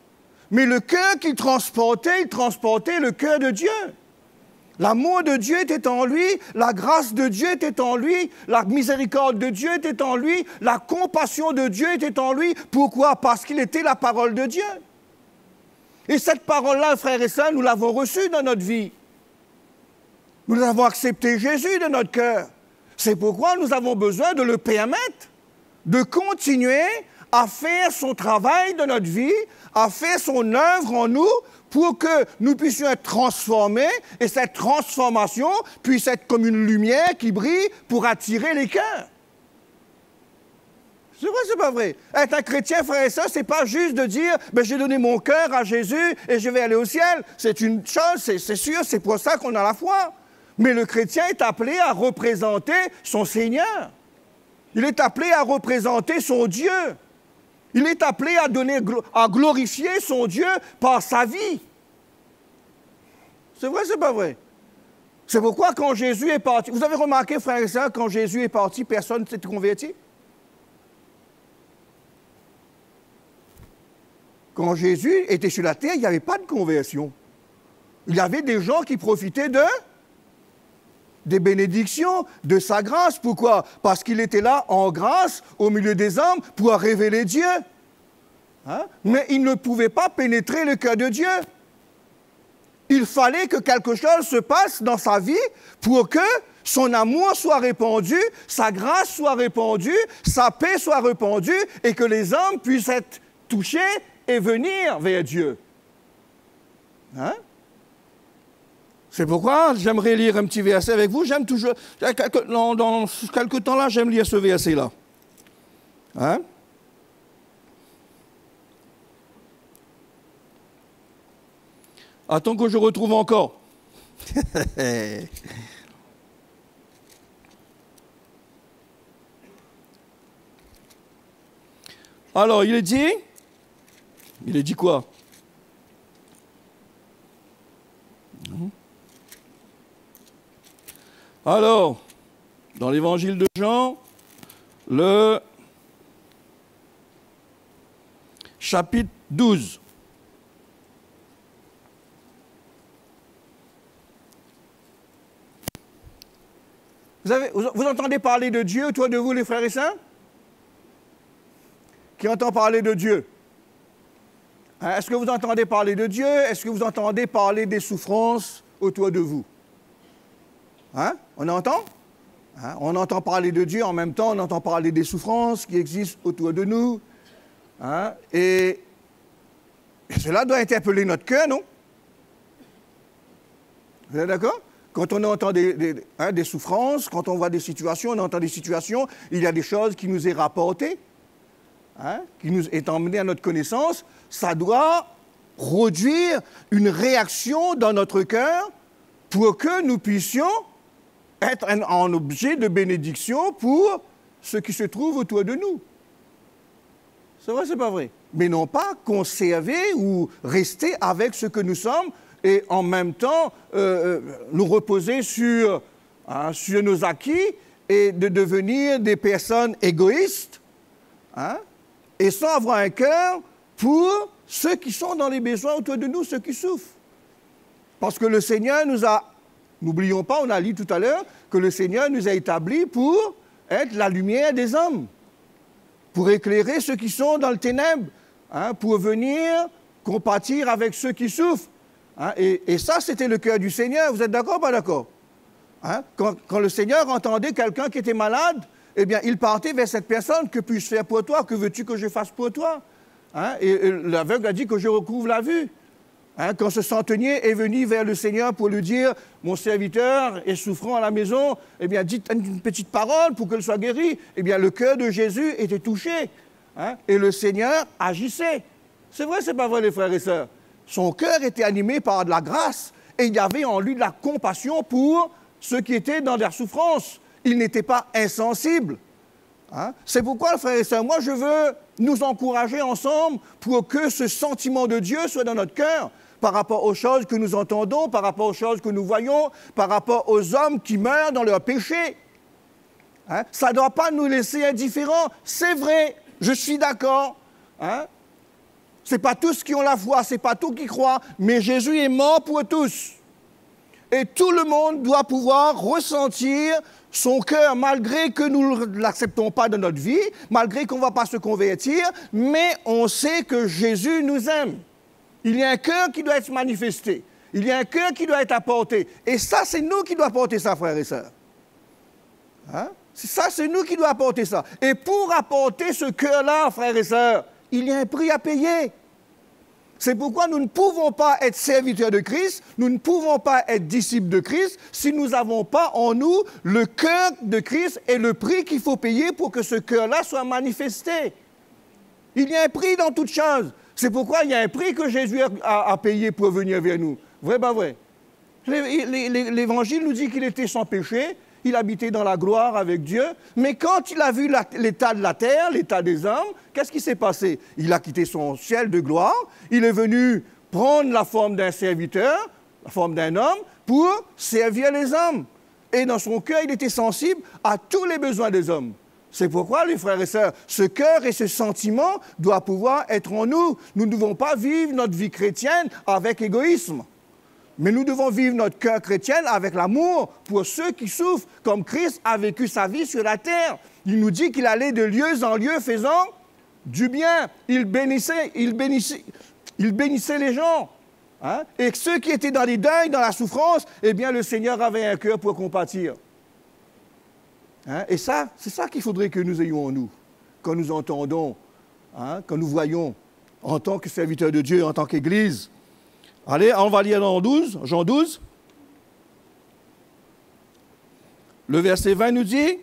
Mais le cœur qu'il transportait, il transportait le cœur de Dieu. L'amour de Dieu était en lui, la grâce de Dieu était en lui, la miséricorde de Dieu était en lui, la compassion de Dieu était en lui. Pourquoi? Parce qu'il était la parole de Dieu. Et cette parole-là, frères et sœurs, nous l'avons reçue dans notre vie. Nous avons accepté Jésus de notre cœur. C'est pourquoi nous avons besoin de le permettre, de continuer à faire son travail de notre vie, à faire son œuvre en nous, pour que nous puissions être transformés et cette transformation puisse être comme une lumière qui brille pour attirer les cœurs. C'est vrai, c'est pas vrai. Être un chrétien, frère et sœur, c'est pas juste de dire ben, j'ai donné mon cœur à Jésus et je vais aller au ciel. C'est une chose, c'est sûr, c'est pour ça qu'on a la foi. Mais le chrétien est appelé à représenter son Seigneur. Il est appelé à représenter son Dieu. Il est appelé à glorifier son Dieu par sa vie. C'est vrai, c'est pas vrai. C'est pourquoi quand Jésus est parti, vous avez remarqué, frères et sœurs, quand Jésus est parti, personne ne s'est converti? Quand Jésus était sur la terre, il n'y avait pas de conversion. Il y avait des gens qui profitaient des bénédictions, de sa grâce. Pourquoi? Parce qu'il était là en grâce, au milieu des hommes, pour révéler Dieu. Hein? Mais il ne pouvait pas pénétrer le cœur de Dieu. Il fallait que quelque chose se passe dans sa vie pour que son amour soit répandu, sa grâce soit répandue, sa paix soit répandue et que les hommes puissent être touchés et venir vers Dieu. Hein? C'est pourquoi j'aimerais lire un petit verset avec vous. J'aime toujours, dans quelques temps là, j'aime lire ce verset-là. Hein? Attends que je retrouve encore. Alors, il est dit quoi? Alors, dans l'évangile de Jean, le chapitre 12. Vous entendez parler de Dieu autour de vous, les frères et sœurs? Qui entend parler de Dieu? Hein, est-ce que vous entendez parler de Dieu? Est-ce que vous entendez parler des souffrances autour de vous? Hein? On entend? Hein? On entend parler de Dieu, en même temps, on entend parler des souffrances qui existent autour de nous. Hein? Et cela doit interpeller notre cœur, non? Vous êtes d'accord? Quand on entend des souffrances, quand on voit des situations, on entend des situations, il y a des choses qui nous est rapportées, hein, qui nous est emmené à notre connaissance, ça doit produire une réaction dans notre cœur pour que nous puissions être un objet de bénédiction pour ceux qui se trouvent autour de nous. C'est vrai, c'est pas vrai? Mais non pas conserver ou rester avec ce que nous sommes et en même temps nous reposer sur nos acquis et de devenir des personnes égoïstes, hein, et sans avoir un cœur pour ceux qui sont dans les besoins autour de nous, ceux qui souffrent. Parce que le Seigneur nous a, n'oublions pas, on a lu tout à l'heure, que le Seigneur nous a établis pour être la lumière des hommes, pour éclairer ceux qui sont dans le ténèbre, hein, pour venir compatir avec ceux qui souffrent. Hein, et ça, c'était le cœur du Seigneur. Vous êtes d'accord ou pas d'accord? Hein? Quand le Seigneur entendait quelqu'un qui était malade, eh bien, il partait vers cette personne. Que puis-je faire pour toi? Que veux-tu que je fasse pour toi? Hein? Et l'aveugle a dit que je recouvre la vue. Hein? Quand ce centenier est venu vers le Seigneur pour lui dire « Mon serviteur est souffrant à la maison, eh bien, dites une petite parole pour qu'il soit guéri. » Eh bien, le cœur de Jésus était touché. Hein? Et le Seigneur agissait. C'est vrai, c'est pas vrai, les frères et sœurs? Son cœur était animé par de la grâce et il y avait en lui de la compassion pour ceux qui étaient dans leur souffrance. Il n'était pas insensible. Hein? C'est pourquoi, frères et sœurs, moi je veux nous encourager ensemble pour que ce sentiment de Dieu soit dans notre cœur par rapport aux choses que nous entendons, par rapport aux choses que nous voyons, par rapport aux hommes qui meurent dans leur péché. Hein? Ça ne doit pas nous laisser indifférents. C'est vrai, je suis d'accord. Hein? Ce n'est pas tous qui ont la foi, ce n'est pas tous qui croient, mais Jésus est mort pour tous. Et tout le monde doit pouvoir ressentir son cœur, malgré que nous ne l'acceptons pas dans notre vie, malgré qu'on ne va pas se convertir, mais on sait que Jésus nous aime. Il y a un cœur qui doit être manifesté. Il y a un cœur qui doit être apporté. Et ça, c'est nous qui devons apporter ça, frères et sœurs. Hein? Ça, c'est nous qui devons apporter ça. Et pour apporter ce cœur-là, frères et sœurs, il y a un prix à payer. C'est pourquoi nous ne pouvons pas être serviteurs de Christ, nous ne pouvons pas être disciples de Christ si nous n'avons pas en nous le cœur de Christ et le prix qu'il faut payer pour que ce cœur-là soit manifesté. Il y a un prix dans toute chose. C'est pourquoi il y a un prix que Jésus a payé pour venir vers nous. Vrai, pas vrai? L'Évangile nous dit qu'il était sans péché, il habitait dans la gloire avec Dieu, mais quand il a vu l'état de la terre, l'état des hommes, qu'est-ce qui s'est passé? Il a quitté son ciel de gloire, il est venu prendre la forme d'un serviteur, la forme d'un homme, pour servir les hommes. Et dans son cœur, il était sensible à tous les besoins des hommes. C'est pourquoi, les frères et sœurs, ce cœur et ce sentiment doivent pouvoir être en nous. Nous ne devons pas vivre notre vie chrétienne avec égoïsme. Mais nous devons vivre notre cœur chrétien avec l'amour pour ceux qui souffrent, comme Christ a vécu sa vie sur la terre. Il nous dit qu'il allait de lieu en lieu faisant du bien. Il bénissait les gens. Hein? Et ceux qui étaient dans les deuils, dans la souffrance, eh bien, le Seigneur avait un cœur pour compatir. Hein? Et ça, c'est ça qu'il faudrait que nous ayons en nous, quand nous entendons, hein, quand nous voyons, en tant que serviteurs de Dieu, en tant qu'Église. Allez, on va lire dans Jean 12. Le verset 20 nous dit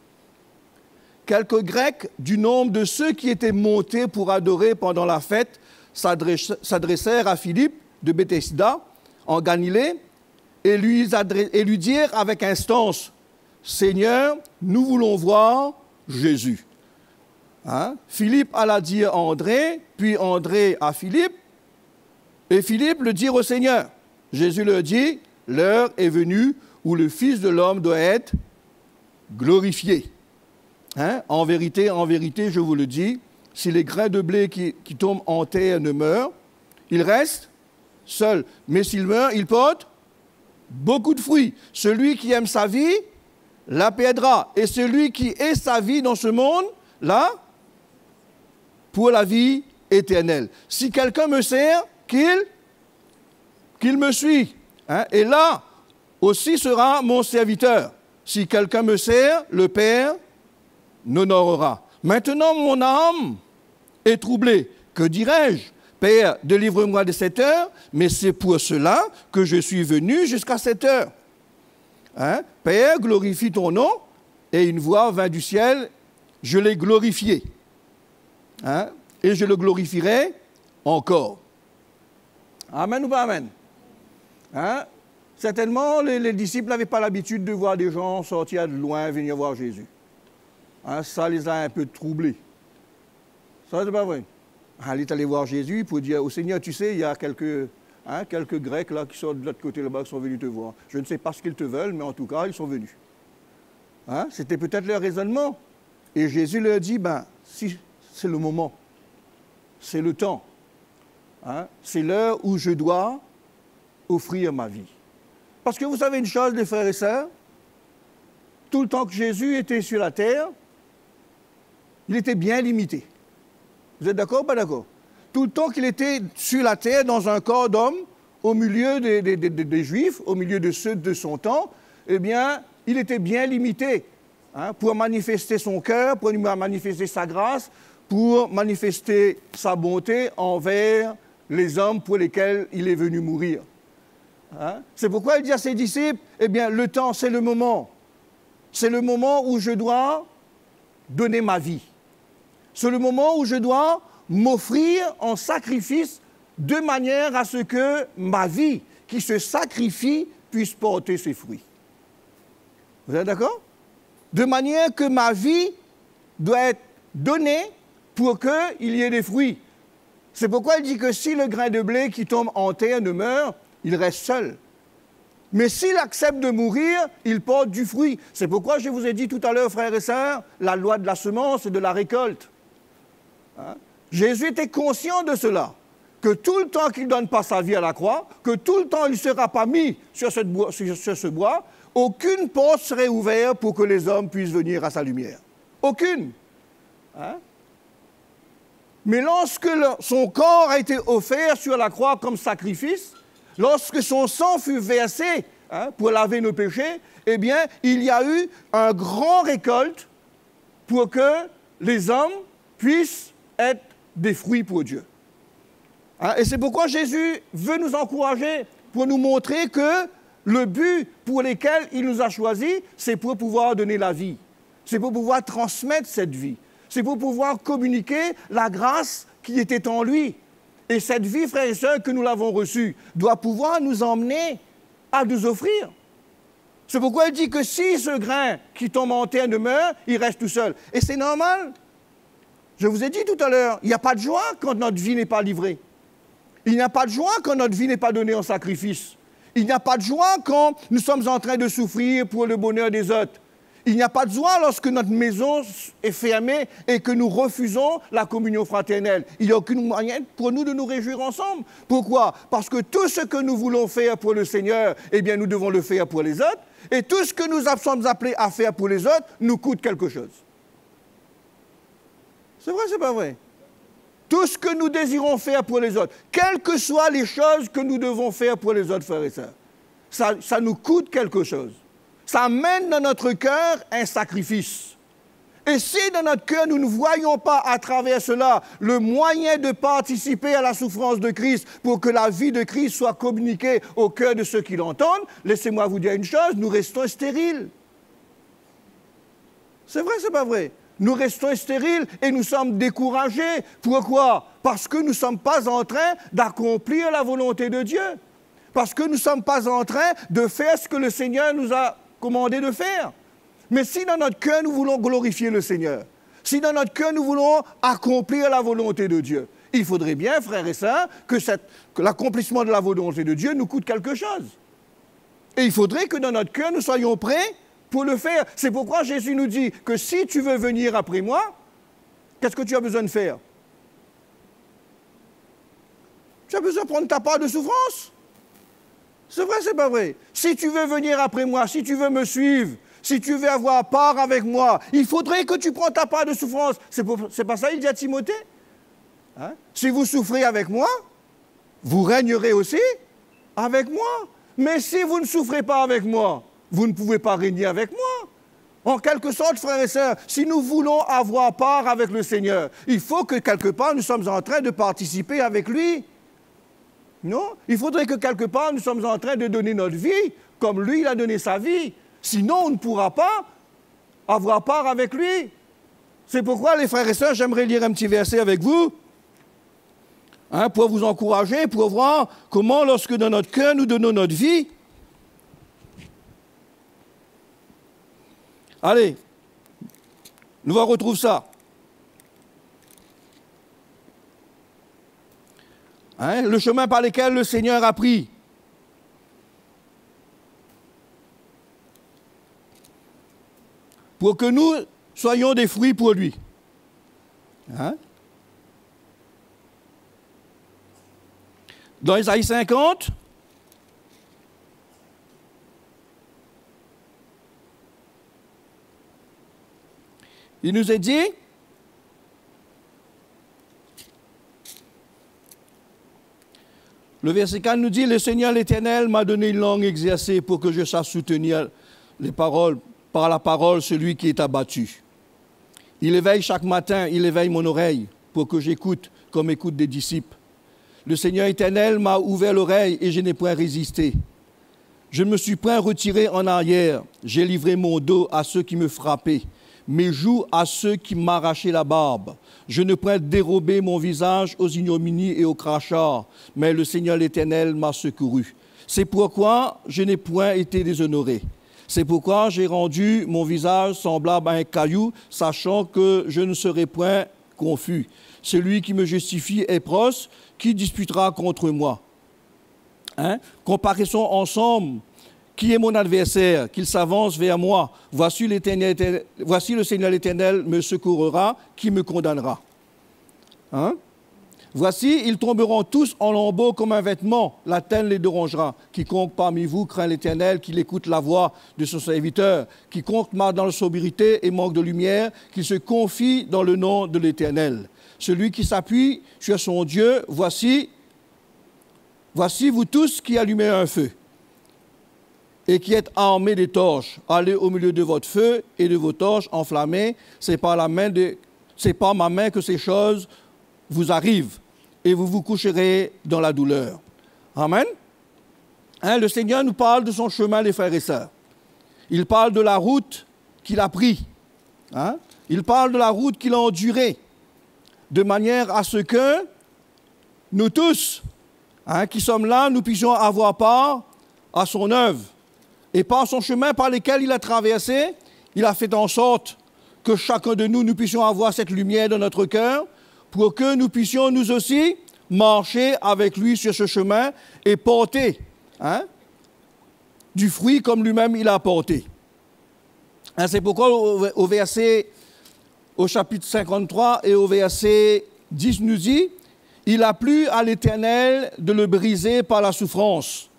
« Quelques Grecs du nombre de ceux qui étaient montés pour adorer pendant la fête s'adressèrent à Philippe de Bethsaïda, en Galilée, et lui dirent avec instance « Seigneur, nous voulons voir Jésus. » Hein? Philippe alla dire à André, puis André à Philippe, et Philippe le dit au Seigneur. Jésus leur dit, l'heure est venue où le Fils de l'homme doit être glorifié. Hein? En vérité, je vous le dis, si les grains de blé qui tombent en terre ne meurent, ils restent seuls. Mais s'ils meurent, ils portent beaucoup de fruits. Celui qui aime sa vie la perdra. Et celui qui est sa vie dans ce monde-là, pour la vie éternelle. Si quelqu'un me sert, qu'il me suit. Hein? Et là aussi sera mon serviteur. Si quelqu'un me sert, le Père n'honorera. Maintenant, mon âme est troublée. Que dirais-je? Père, délivre-moi de cette heure, mais c'est pour cela que je suis venu jusqu'à cette heure. Hein? Père, glorifie ton nom. Et une voix vint du ciel, je l'ai glorifié. Hein? Et je le glorifierai encore. Amen ou pas amen? Hein? Certainement, les disciples n'avaient pas l'habitude de voir des gens sortir de loin venir voir Jésus. Hein? Ça les a un peu troublés. Ça, c'est pas vrai. Il est allé voir Jésus pour dire au Seigneur, tu sais, il y a quelques Grecs là, qui sont de l'autre côté là-bas qui sont venus te voir. Je ne sais pas ce qu'ils te veulent, mais en tout cas, ils sont venus. Hein? C'était peut-être leur raisonnement. Et Jésus leur dit, si c'est le moment, c'est le temps. Hein? C'est l'heure où je dois offrir ma vie. Parce que vous savez une chose, les frères et sœurs, tout le temps que Jésus était sur la terre, il était bien limité. Vous êtes d'accord ou pas d'accord? Tout le temps qu'il était sur la terre dans un corps d'homme, au milieu des Juifs, au milieu de ceux de son temps, eh bien, il était bien limité, hein, pour manifester son cœur, pour manifester sa grâce, pour manifester sa bonté envers les hommes pour lesquels il est venu mourir. Hein? C'est pourquoi il dit à ses disciples, eh bien, le temps, c'est le moment. C'est le moment où je dois donner ma vie. C'est le moment où je dois m'offrir en sacrifice de manière à ce que ma vie, qui se sacrifie, puisse porter ses fruits. Vous êtes d'accord? De manière que ma vie doit être donnée pour qu'il y ait des fruits. C'est pourquoi il dit que si le grain de blé qui tombe en terre ne meurt, il reste seul. Mais s'il accepte de mourir, il porte du fruit. C'est pourquoi je vous ai dit tout à l'heure, frères et sœurs, la loi de la semence et de la récolte. Hein? Jésus était conscient de cela, que tout le temps qu'il ne donne pas sa vie à la croix, que tout le temps il ne sera pas mis sur ce bois, aucune porte serait ouverte pour que les hommes puissent venir à sa lumière. Aucune. Hein? Mais lorsque son corps a été offert sur la croix comme sacrifice, lorsque son sang fut versé, hein, pour laver nos péchés, eh bien, il y a eu un grand récolte pour que les hommes puissent être des fruits pour Dieu. Hein? Et c'est pourquoi Jésus veut nous encourager, pour nous montrer que le but pour lequel il nous a choisis, c'est pour pouvoir donner la vie. C'est pour pouvoir transmettre cette vie. C'est pour pouvoir communiquer la grâce qui était en lui. Et cette vie, frères et sœurs, que nous l'avons reçue, doit pouvoir nous emmener à nous offrir. C'est pourquoi il dit que si ce grain qui tombe en terre ne meurt, il reste tout seul. Et c'est normal. Je vous ai dit tout à l'heure, il n'y a pas de joie quand notre vie n'est pas livrée. Il n'y a pas de joie quand notre vie n'est pas donnée en sacrifice. Il n'y a pas de joie quand nous sommes en train de souffrir pour le bonheur des autres. Il n'y a pas de joie lorsque notre maison est fermée et que nous refusons la communion fraternelle. Il n'y a aucun moyen pour nous de nous réjouir ensemble. Pourquoi? Parce que tout ce que nous voulons faire pour le Seigneur, eh bien, nous devons le faire pour les autres. Et tout ce que nous sommes appelés à faire pour les autres nous coûte quelque chose. C'est vrai, c'est pas vrai? Tout ce que nous désirons faire pour les autres, quelles que soient les choses que nous devons faire pour les autres, frères et sœurs, ça nous coûte quelque chose. Ça amène dans notre cœur un sacrifice. Et si dans notre cœur, nous ne voyons pas à travers cela le moyen de participer à la souffrance de Christ pour que la vie de Christ soit communiquée au cœur de ceux qui l'entendent, laissez-moi vous dire une chose, nous restons stériles. C'est vrai, c'est pas vrai? Nous restons stériles et nous sommes découragés. Pourquoi? Parce que nous ne sommes pas en train d'accomplir la volonté de Dieu. Parce que nous ne sommes pas en train de faire ce que le Seigneur nous a commandé de faire. Mais si dans notre cœur nous voulons glorifier le Seigneur, si dans notre cœur nous voulons accomplir la volonté de Dieu, il faudrait bien, frères et sœurs, que l'accomplissement de la volonté de Dieu nous coûte quelque chose. Et il faudrait que dans notre cœur nous soyons prêts pour le faire. C'est pourquoi Jésus nous dit que si tu veux venir après moi, qu'est-ce que tu as besoin de faire? Tu as besoin de prendre ta part de souffrance. C'est vrai, c'est pas vrai? Si tu veux venir après moi, si tu veux me suivre, si tu veux avoir part avec moi, il faudrait que tu prennes ta part de souffrance. C'est pas ça, il dit à Timothée? Hein? Si vous souffrez avec moi, vous régnerez aussi avec moi. Mais si vous ne souffrez pas avec moi, vous ne pouvez pas régner avec moi. En quelque sorte, frères et sœurs, si nous voulons avoir part avec le Seigneur, il faut que quelque part nous sommes en train de participer avec lui. Non? Il faudrait que quelque part nous sommes en train de donner notre vie comme lui, il a donné sa vie. Sinon, on ne pourra pas avoir part avec lui. C'est pourquoi, les frères et sœurs, j'aimerais lire un petit verset avec vous, hein, pour vous encourager, pour voir comment, lorsque dans notre cœur, nous donnons notre vie. Allez, nous retrouvons ça. Hein, le chemin par lequel le Seigneur a pris. Pour que nous soyons des fruits pour lui. Hein? Dans Isaïe 50, il nous est dit, le verset 4 nous dit, « Le Seigneur l'Éternel m'a donné une langue exercée pour que je sache soutenir les paroles, par la parole celui qui est abattu. Il éveille chaque matin, il éveille mon oreille pour que j'écoute comme écoute des disciples. Le Seigneur éternel m'a ouvert l'oreille et je n'ai point résisté. Je ne me suis point retiré en arrière. J'ai livré mon dos à ceux qui me frappaient, mes joues à ceux qui m'arrachaient la barbe. Je ne point dérobé mon visage aux ignominies et aux crachats, mais le Seigneur l'Éternel m'a secouru. C'est pourquoi je n'ai point été déshonoré. C'est pourquoi j'ai rendu mon visage semblable à un caillou, sachant que je ne serai point confus. Celui qui me justifie est proche, qui disputera contre moi. Hein? Comparaissons ensemble. Qui est mon adversaire? Qu'il s'avance vers moi. Voici le Seigneur l'Éternel me secourra, qui me condamnera. Hein? Voici, ils tomberont tous en lambeaux comme un vêtement, la tête les dérangera. Quiconque parmi vous craint l'Éternel, qu'il écoute la voix de son serviteur. Quiconque marche dans la sobriété et manque de lumière, qu'il se confie dans le nom de l'Éternel. Celui qui s'appuie sur son Dieu, voici vous tous qui allumez un feu et qui êtes armés des torches. Allez au milieu de votre feu et de vos torches enflammées. C'est par ma main que ces choses vous arrivent. et vous vous coucherez dans la douleur. Amen. Hein, le Seigneur nous parle de son chemin, les frères et sœurs. Il parle de la route qu'il a prise. Hein? Il parle de la route qu'il a endurée, de manière à ce que nous tous, qui sommes là, nous puissions avoir part à son œuvre. Et par son chemin par lequel il a traversé, il a fait en sorte que chacun de nous, nous puissions avoir cette lumière dans notre cœur pour que nous puissions nous aussi marcher avec lui sur ce chemin et porter du fruit comme lui-même il a porté. C'est pourquoi au chapitre 53 et au verset 10 nous dit « Il a plu à l'Éternel de le briser par la souffrance.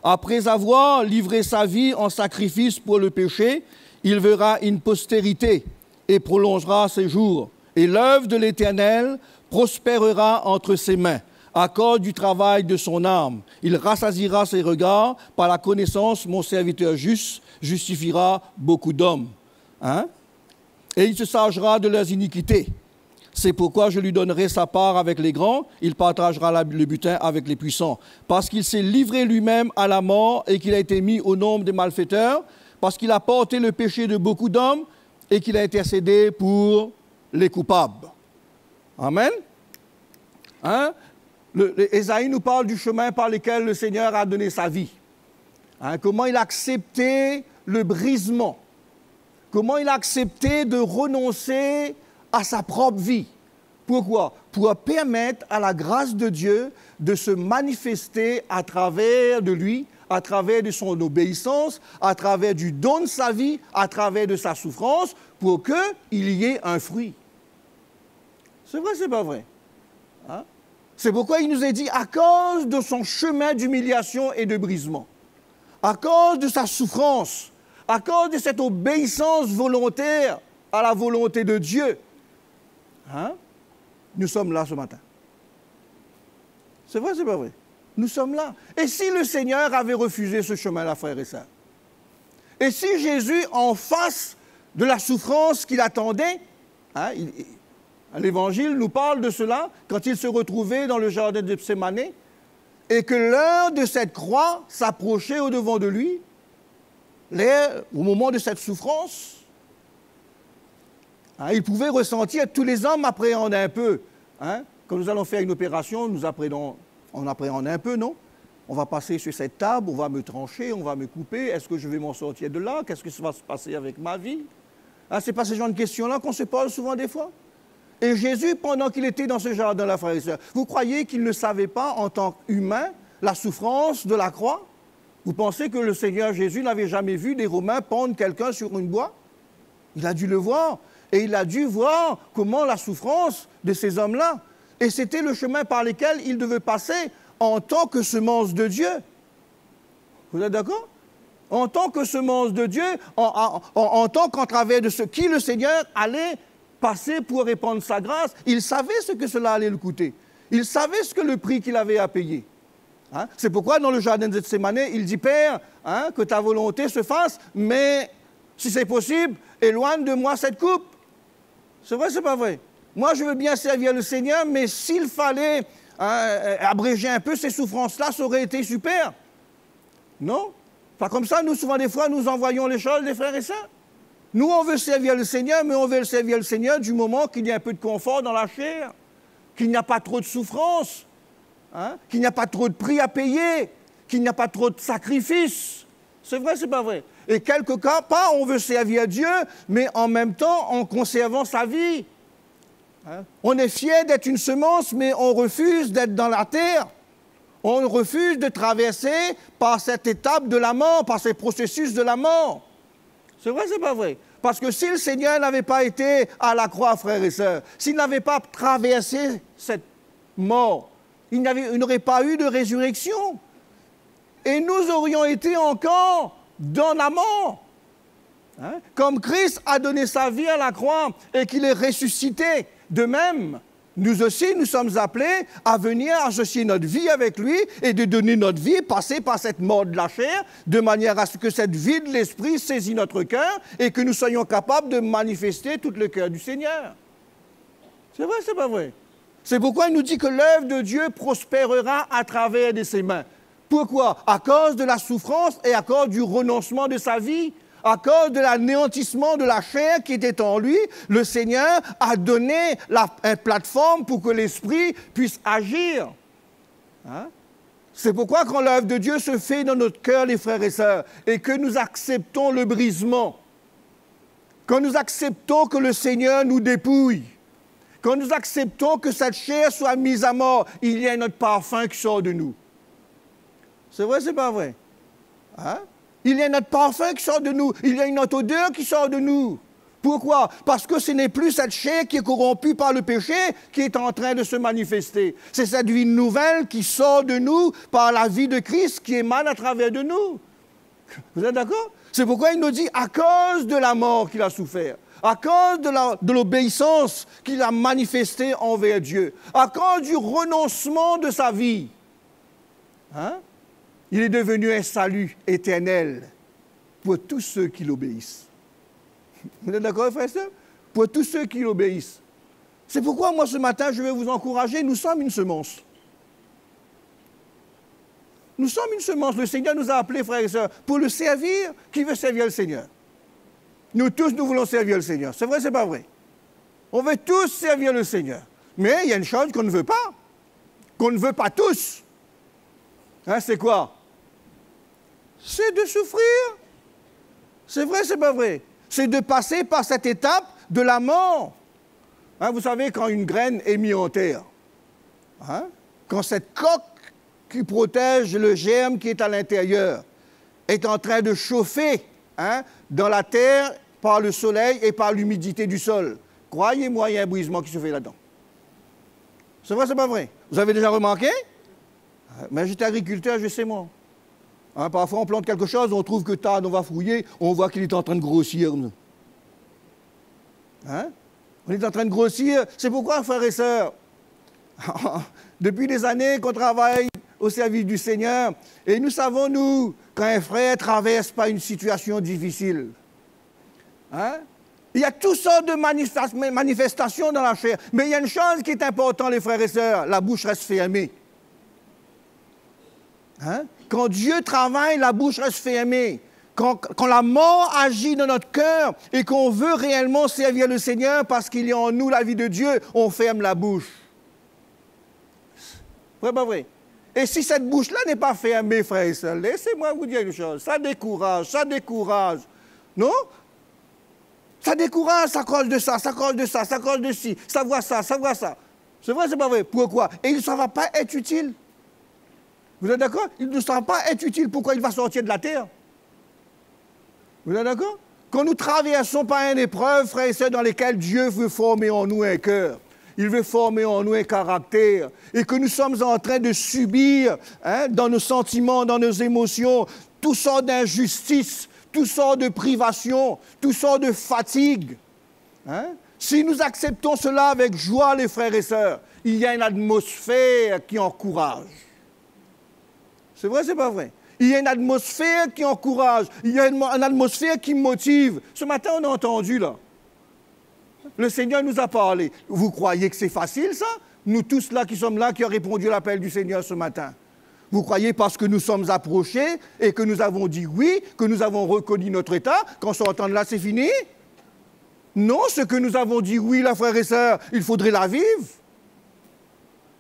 Après avoir livré sa vie en sacrifice pour le péché, il verra une postérité et prolongera ses jours. Et l'œuvre de l'Éternel prospérera entre ses mains. À cause du travail de son âme, il rassasiera ses regards. Par la connaissance, mon serviteur juste justifiera beaucoup d'hommes. Et il se chargera de leurs iniquités. C'est pourquoi je lui donnerai sa part avec les grands, il partagera le butin avec les puissants. Parce qu'il s'est livré lui-même à la mort et qu'il a été mis au nombre des malfaiteurs, parce qu'il a porté le péché de beaucoup d'hommes et qu'il a intercédé pour les coupables. Amen. Ésaïe nous parle du chemin par lequel le Seigneur a donné sa vie. Comment il a accepté le brisement. Comment il a accepté de renoncer à sa propre vie. Pourquoi? Pour permettre à la grâce de Dieu de se manifester à travers de lui, à travers de son obéissance, à travers du don de sa vie, à travers de sa souffrance, pour qu'il y ait un fruit. C'est vrai, c'est pas vrai? C'est pourquoi il nous est dit, à cause de son chemin d'humiliation et de brisement, à cause de sa souffrance, à cause de cette obéissance volontaire à la volonté de Dieu, nous sommes là ce matin. C'est vrai, c'est pas vrai? Nous sommes là. Et si le Seigneur avait refusé ce chemin-là, frères et sœurs? Et si Jésus, en face de la souffrance qu'il attendait, l'Évangile nous parle de cela, quand il se retrouvait dans le jardin de Gethsémane, et que l'heure de cette croix s'approchait au-devant de lui, au moment de cette souffrance, il pouvait ressentir, tous les hommes appréhendent un peu. Quand nous allons faire une opération, on appréhende un peu, non? On va passer sur cette table, on va me trancher, on va me couper. Est-ce que je vais m'en sortir de là? Qu'est-ce qui va se passer avec ma vie? Ce n'est pas ce genre de questions-là qu'on se pose souvent des fois. Et Jésus, pendant qu'il était dans ce jardin-là, frères et sœurs, vous croyez qu'il ne savait pas, en tant qu'humain, la souffrance de la croix? Vous pensez que le Seigneur Jésus n'avait jamais vu des Romains pendre quelqu'un sur une bois? Il a dû le voir. Et il a dû voir comment la souffrance de ces hommes-là. Et c'était le chemin par lequel il devait passer en tant que semence de Dieu. Vous êtes d'accord? En tant que semence de Dieu, en tant qu'en travers de ce qui le Seigneur allait passer pour répandre sa grâce, il savait ce que cela allait le coûter. Il savait ce que le prix qu'il avait à payer. C'est pourquoi dans le jardin de Gethsémane, il dit, Père, que ta volonté se fasse, mais si c'est possible, éloigne de moi cette coupe. C'est vrai, c'est pas vrai? Moi, je veux bien servir le Seigneur, mais s'il fallait abréger un peu ces souffrances-là, ça aurait été super. Non? Pas comme ça, nous, souvent des fois, nous envoyons les choses, les frères et sœurs. Nous, on veut servir le Seigneur, mais on veut servir le Seigneur du moment qu'il y a un peu de confort dans la chair, qu'il n'y a pas trop de souffrance, qu'il n'y a pas trop de prix à payer, qu'il n'y a pas trop de sacrifices. C'est vrai, c'est pas vrai? Et quelque part, on veut servir Dieu, mais en même temps, en conservant sa vie. On est fier d'être une semence, mais on refuse d'être dans la terre. On refuse de traverser par cette étape de la mort, par ces processus de la mort. C'est vrai, c'est pas vrai? Parce que si le Seigneur n'avait pas été à la croix, frères et sœurs, s'il n'avait pas traversé cette mort, il n'aurait pas eu de résurrection. Et nous aurions été encore dans la mort. Comme Christ a donné sa vie à la croix et qu'il est ressuscité, de même, nous aussi, nous sommes appelés à venir associer notre vie avec lui et de donner notre vie, passer par cette mort de la chair, de manière à ce que cette vie de l'esprit saisit notre cœur et que nous soyons capables de manifester tout le cœur du Seigneur. C'est vrai, c'est pas vrai? C'est pourquoi il nous dit que l'œuvre de Dieu prospérera à travers de ses mains. Pourquoi? À cause de la souffrance et à cause du renoncement de sa vie, à cause de l'anéantissement de la chair qui était en lui, le Seigneur a donné une plateforme pour que l'Esprit puisse agir. Hein? C'est pourquoi quand l'œuvre de Dieu se fait dans notre cœur, les frères et sœurs, et que nous acceptons le brisement, quand nous acceptons que le Seigneur nous dépouille, quand nous acceptons que cette chair soit mise à mort, il y a notre parfum qui sort de nous. C'est vrai, c'est pas vrai? Hein? Il y a notre parfum qui sort de nous. Il y a une autre odeur qui sort de nous. Pourquoi? Parce que ce n'est plus cette chair qui est corrompue par le péché qui est en train de se manifester. C'est cette vie nouvelle qui sort de nous par la vie de Christ qui émane à travers de nous. Vous êtes d'accord? C'est pourquoi il nous dit, à cause de la mort qu'il a souffert, à cause de l'obéissance qu'il a manifestée envers Dieu, à cause du renoncement de sa vie, hein? Il est devenu un salut éternel pour tous ceux qui l'obéissent. Vous êtes d'accord, frère et sœur? Pour tous ceux qui l'obéissent. C'est pourquoi moi, ce matin, je vais vous encourager. Nous sommes une semence. Nous sommes une semence. Le Seigneur nous a appelés, frères et sœurs, pour le servir. Qui veut servir le Seigneur? Nous tous, nous voulons servir le Seigneur. C'est vrai, c'est pas vrai? On veut tous servir le Seigneur. Mais il y a une chose qu'on ne veut pas. Qu'on ne veut pas tous. Hein, c'est quoi? C'est de souffrir. C'est vrai, c'est pas vrai? C'est de passer par cette étape de la mort. Hein, vous savez, quand une graine est mise en terre, hein, quand cette coque qui protège le germe qui est à l'intérieur est en train de chauffer, hein, dans la terre par le soleil et par l'humidité du sol, croyez-moi, il y a un brisement qui se fait là-dedans. C'est vrai, c'est pas vrai? Vous avez déjà remarqué? Mais j'étais agriculteur, je sais moi. Hein, parfois, on plante quelque chose, on trouve que tard, on va fouiller, on voit qu'il est en train de grossir. Hein? On est en train de grossir. C'est pourquoi, frères et sœurs, depuis des années qu'on travaille au service du Seigneur, et nous savons, nous, quand un frère traverse par une situation difficile, hein? Il y a toutes sortes de manifestations dans la chair. Mais il y a une chose qui est importante, les frères et sœurs, la bouche reste fermée. Hein? Quand Dieu travaille, la bouche reste fermée. Quand la mort agit dans notre cœur et qu'on veut réellement servir le Seigneur parce qu'il y a en nous la vie de Dieu, on ferme la bouche. Vrai, pas vrai? Et si cette bouche-là n'est pas fermée, frères et sœurs, laissez-moi vous dire une chose, ça décourage. Non? Ça décourage, ça cause de ça, ça cause de ça, ça cause de ci, ça voit ça, ça voit ça. C'est vrai, c'est pas vrai? Pourquoi? Et il ne va pas être utile. Vous êtes d'accord? Il ne sera pas être utile. Pourquoi il va sortir de la terre? Vous êtes d'accord? Quand nous traversons par une épreuve, frères et sœurs, dans lesquelles Dieu veut former en nous un cœur, il veut former en nous un caractère, et que nous sommes en train de subir, hein, dans nos sentiments, dans nos émotions, toutes sortes d'injustices, toutes sortes de privations, toutes sortes de fatigues. Hein? Si nous acceptons cela avec joie, les frères et sœurs, il y a une atmosphère qui encourage. C'est vrai, c'est pas vrai? Il y a une atmosphère qui encourage, il y a une atmosphère qui motive. Ce matin, on a entendu, là. Le Seigneur nous a parlé. Vous croyez que c'est facile, ça? Nous tous là qui sommes là, qui ont répondu à l'appel du Seigneur ce matin. Vous croyez parce que nous sommes approchés et que nous avons dit oui, que nous avons reconnu notre état, qu'en sortant de là, c'est fini? Non, ce que nous avons dit oui, là, frères et sœurs, il faudrait la vivre.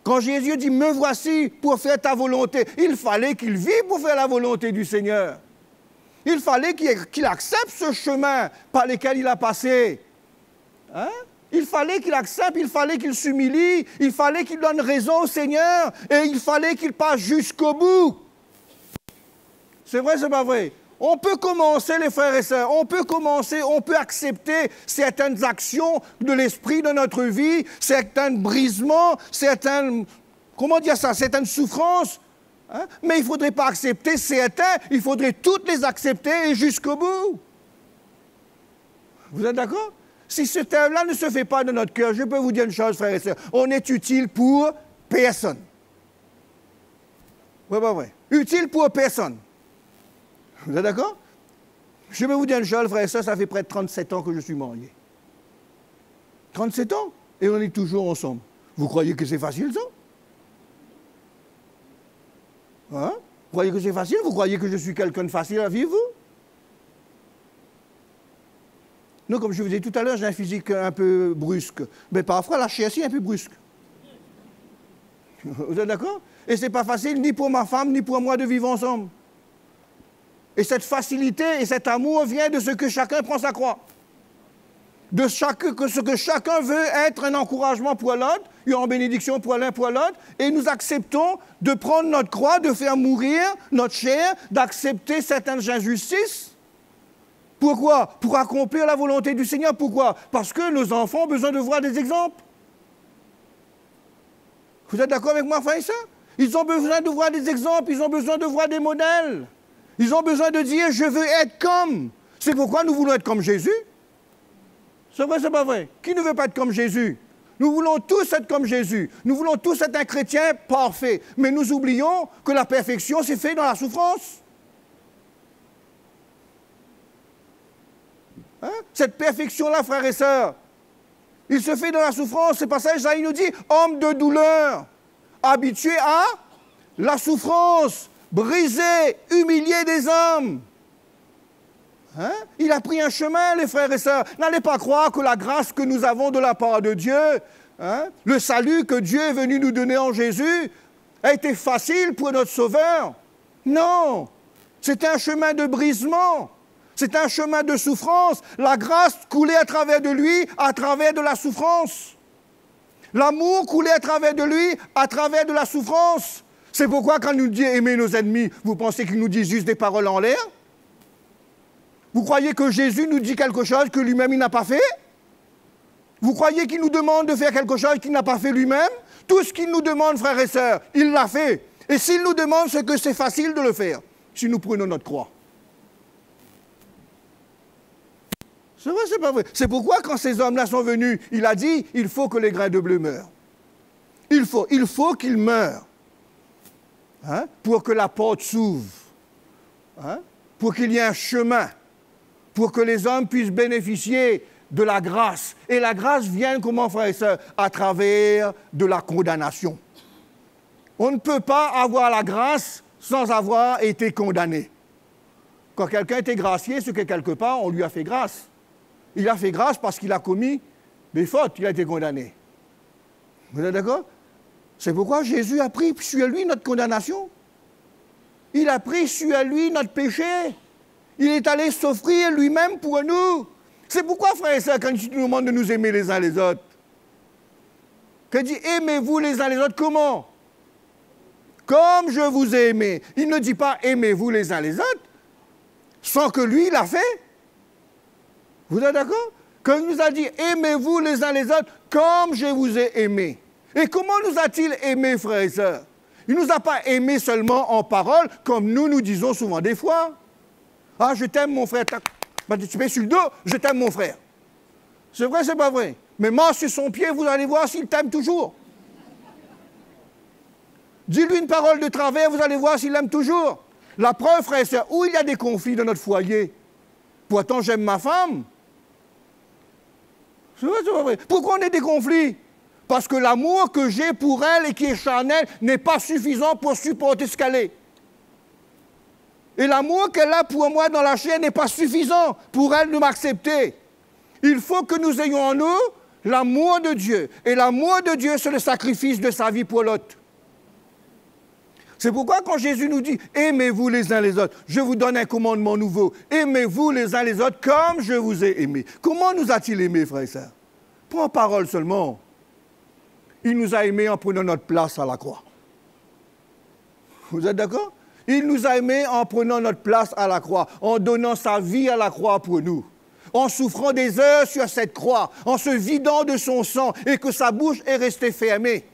Quand Jésus dit « Me voici pour faire ta volonté », il fallait qu'il vive pour faire la volonté du Seigneur. Il fallait qu'il accepte ce chemin par lequel il a passé. Hein? Il fallait qu'il accepte, il fallait qu'il s'humilie, il fallait qu'il donne raison au Seigneur et il fallait qu'il passe jusqu'au bout. C'est vrai, c'est pas vrai? On peut commencer, les frères et sœurs, on peut accepter certaines actions de l'esprit de notre vie, certains brisements, certaines souffrances, hein? Mais il ne faudrait pas accepter certains, il faudrait toutes les accepter et jusqu'au bout. Vous êtes d'accord? Si ce thème-là ne se fait pas dans notre cœur, je peux vous dire une chose, frères et sœurs, on est utile pour personne. Oui, pas vrai. Utile pour personne. Vous êtes d'accord? Je vais vous dire une chose, frère et sœurs, ça fait près de 37 ans que je suis marié. 37 ans, et on est toujours ensemble. Vous croyez que c'est facile, ça? Hein? Vous croyez que c'est facile? Vous croyez que je suis quelqu'un de facile à vivre, vous? Non, comme je vous disais tout à l'heure, j'ai un physique un peu brusque. Mais parfois, la chair, c'est un peu brusque. Vous êtes d'accord? Et ce n'est pas facile ni pour ma femme, ni pour moi de vivre ensemble. Et cette facilité et cet amour vient de ce que chacun prend sa croix. De ce que chacun veut être un encouragement pour l'autre, une bénédiction pour l'un pour l'autre, et nous acceptons de prendre notre croix, de faire mourir notre chair, d'accepter certaines injustices. Pourquoi? Pour accomplir la volonté du Seigneur. Pourquoi? Parce que nos enfants ont besoin de voir des exemples. Vous êtes d'accord avec moi, frère et sœur? Ils ont besoin de voir des exemples, ils ont besoin de voir des modèles. Ils ont besoin de dire, je veux être comme. C'est pourquoi nous voulons être comme Jésus. C'est vrai, c'est pas vrai? Qui ne veut pas être comme Jésus? Nous voulons tous être comme Jésus. Nous voulons tous être un chrétien parfait. Mais nous oublions que la perfection s'est faite dans la souffrance. Hein? Cette perfection-là, frères et sœurs, il se fait dans la souffrance. C'est passage, ça, il nous dit, homme de douleur, habitué à la souffrance, brisé, humilié des hommes. Hein? Il a pris un chemin, les frères et sœurs. N'allez pas croire que la grâce que nous avons de la part de Dieu, hein, le salut que Dieu est venu nous donner en Jésus, a été facile pour notre Sauveur. Non, c'était un chemin de brisement. C'est un chemin de souffrance. La grâce coulait à travers de lui, à travers de la souffrance. L'amour coulait à travers de lui, à travers de la souffrance. C'est pourquoi quand il nous dit aimer nos ennemis, vous pensez qu'il nous dit juste des paroles en l'air? Vous croyez que Jésus nous dit quelque chose que lui-même il n'a pas fait? Vous croyez qu'il nous demande de faire quelque chose qu'il n'a pas fait lui-même? Tout ce qu'il nous demande, frères et sœurs, il l'a fait. Et s'il nous demande, c'est que c'est facile de le faire, si nous prenons notre croix. C'est vrai, c'est pas vrai. C'est pourquoi quand ces hommes-là sont venus, il a dit, il faut que les grains de blé meurent. Il faut qu'ils meurent. Hein? Pour que la porte s'ouvre. Hein? Pour qu'il y ait un chemin. Pour que les hommes puissent bénéficier de la grâce. Et la grâce vient, comment, frères et sœurs? À travers de la condamnation. On ne peut pas avoir la grâce sans avoir été condamné. Quand quelqu'un était gracié, c'est que quelque part, on lui a fait grâce. Il a fait grâce parce qu'il a commis des fautes, il a été condamné. Vous êtes d'accord? C'est pourquoi Jésus a pris sur lui notre condamnation. Il a pris sur lui notre péché. Il est allé s'offrir lui-même pour nous. C'est pourquoi, frères et sœurs, quand il nous demande de nous aimer les uns les autres, qu'il dit aimez-vous les uns les autres, comment? Comme je vous ai aimé. Il ne dit pas aimez-vous les uns les autres, sans que lui l'a fait. Vous êtes d'accord? Quand il nous a dit aimez-vous les uns les autres, comme je vous ai aimé. Et comment nous a-t-il aimés, frères et sœurs? Il ne nous a pas aimés seulement en parole, comme nous disons souvent des fois. Ah, je t'aime mon frère. Ben, tu mets sur le dos, je t'aime mon frère. C'est vrai, c'est pas vrai. Mais marche sur son pied, vous allez voir s'il t'aime toujours. Dis-lui une parole de travers, vous allez voir s'il l'aime toujours. La preuve, frères et sœurs, où il y a des conflits dans notre foyer. Pourtant, j'aime ma femme. C'est vrai, c'est pas vrai. Pourquoi on a des conflits? Parce que l'amour que j'ai pour elle et qui est charnel n'est pas suffisant pour supporter ce qu'elle est. Et l'amour qu'elle a pour moi dans la chair n'est pas suffisant pour elle de m'accepter. Il faut que nous ayons en nous l'amour de Dieu. Et l'amour de Dieu, c'est le sacrifice de sa vie pour l'autre. C'est pourquoi quand Jésus nous dit « Aimez-vous les uns les autres, je vous donne un commandement nouveau. Aimez-vous les uns les autres comme je vous ai aimés. » Comment nous a-t-il aimés, frères et sœurs? Pas en parole seulement. Il nous a aimés en prenant notre place à la croix. Vous êtes d'accord? Il nous a aimés en prenant notre place à la croix, en donnant sa vie à la croix pour nous, en souffrant des heures sur cette croix, en se vidant de son sang et que sa bouche est restée fermée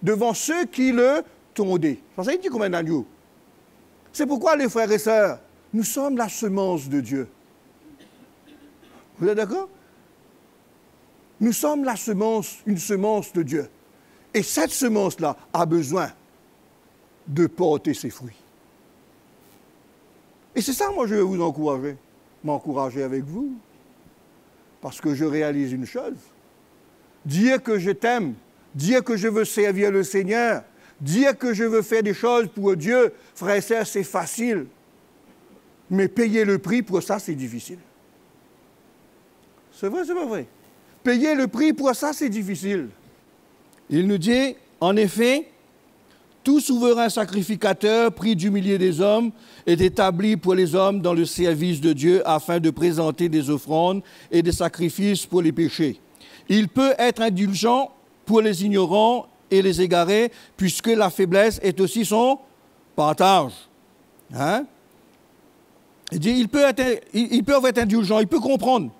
devant ceux qui le tondaient. Ça dit combien d'agneaux? C'est pourquoi, les frères et sœurs, nous sommes la semence de Dieu. Vous êtes d'accord? Nous sommes la semence, une semence de Dieu. Et cette semence-là a besoin de porter ses fruits. Et c'est ça, moi, je vais vous encourager, m'encourager avec vous. Parce que je réalise une chose. Dire que je t'aime dire que je veux servir le Seigneur, dire que je veux faire des choses pour Dieu, frères et sœurs, c'est facile. Mais payer le prix pour ça, c'est difficile. C'est vrai, c'est pas vrai. Payer le prix pour ça, c'est difficile. Il nous dit, en effet, tout souverain sacrificateur pris du milieu des hommes est établi pour les hommes dans le service de Dieu afin de présenter des offrandes et des sacrifices pour les péchés. Il peut être indulgent pour les ignorants et les égarés, puisque la faiblesse est aussi son partage. Hein? Il dit, il peut être indulgent, il peut comprendre.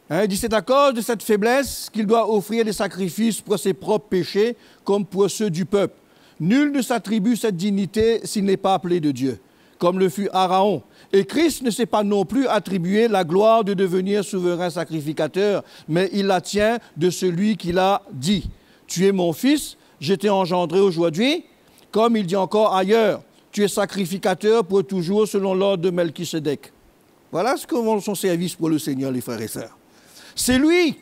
Hein? Il dit, c'est à cause de cette faiblesse qu'il doit offrir des sacrifices pour ses propres péchés comme pour ceux du peuple. Nul ne s'attribue cette dignité s'il n'est pas appelé de Dieu, comme le fut Aaron. Et Christ ne s'est pas non plus attribué la gloire de devenir souverain sacrificateur, mais il la tient de celui qui l'a dit. Tu es mon fils, je t'ai engendré aujourd'hui, comme il dit encore ailleurs, tu es sacrificateur pour toujours selon l'ordre de Melchisédek. Voilà ce que vaut son service pour le Seigneur, les frères et sœurs. C'est lui,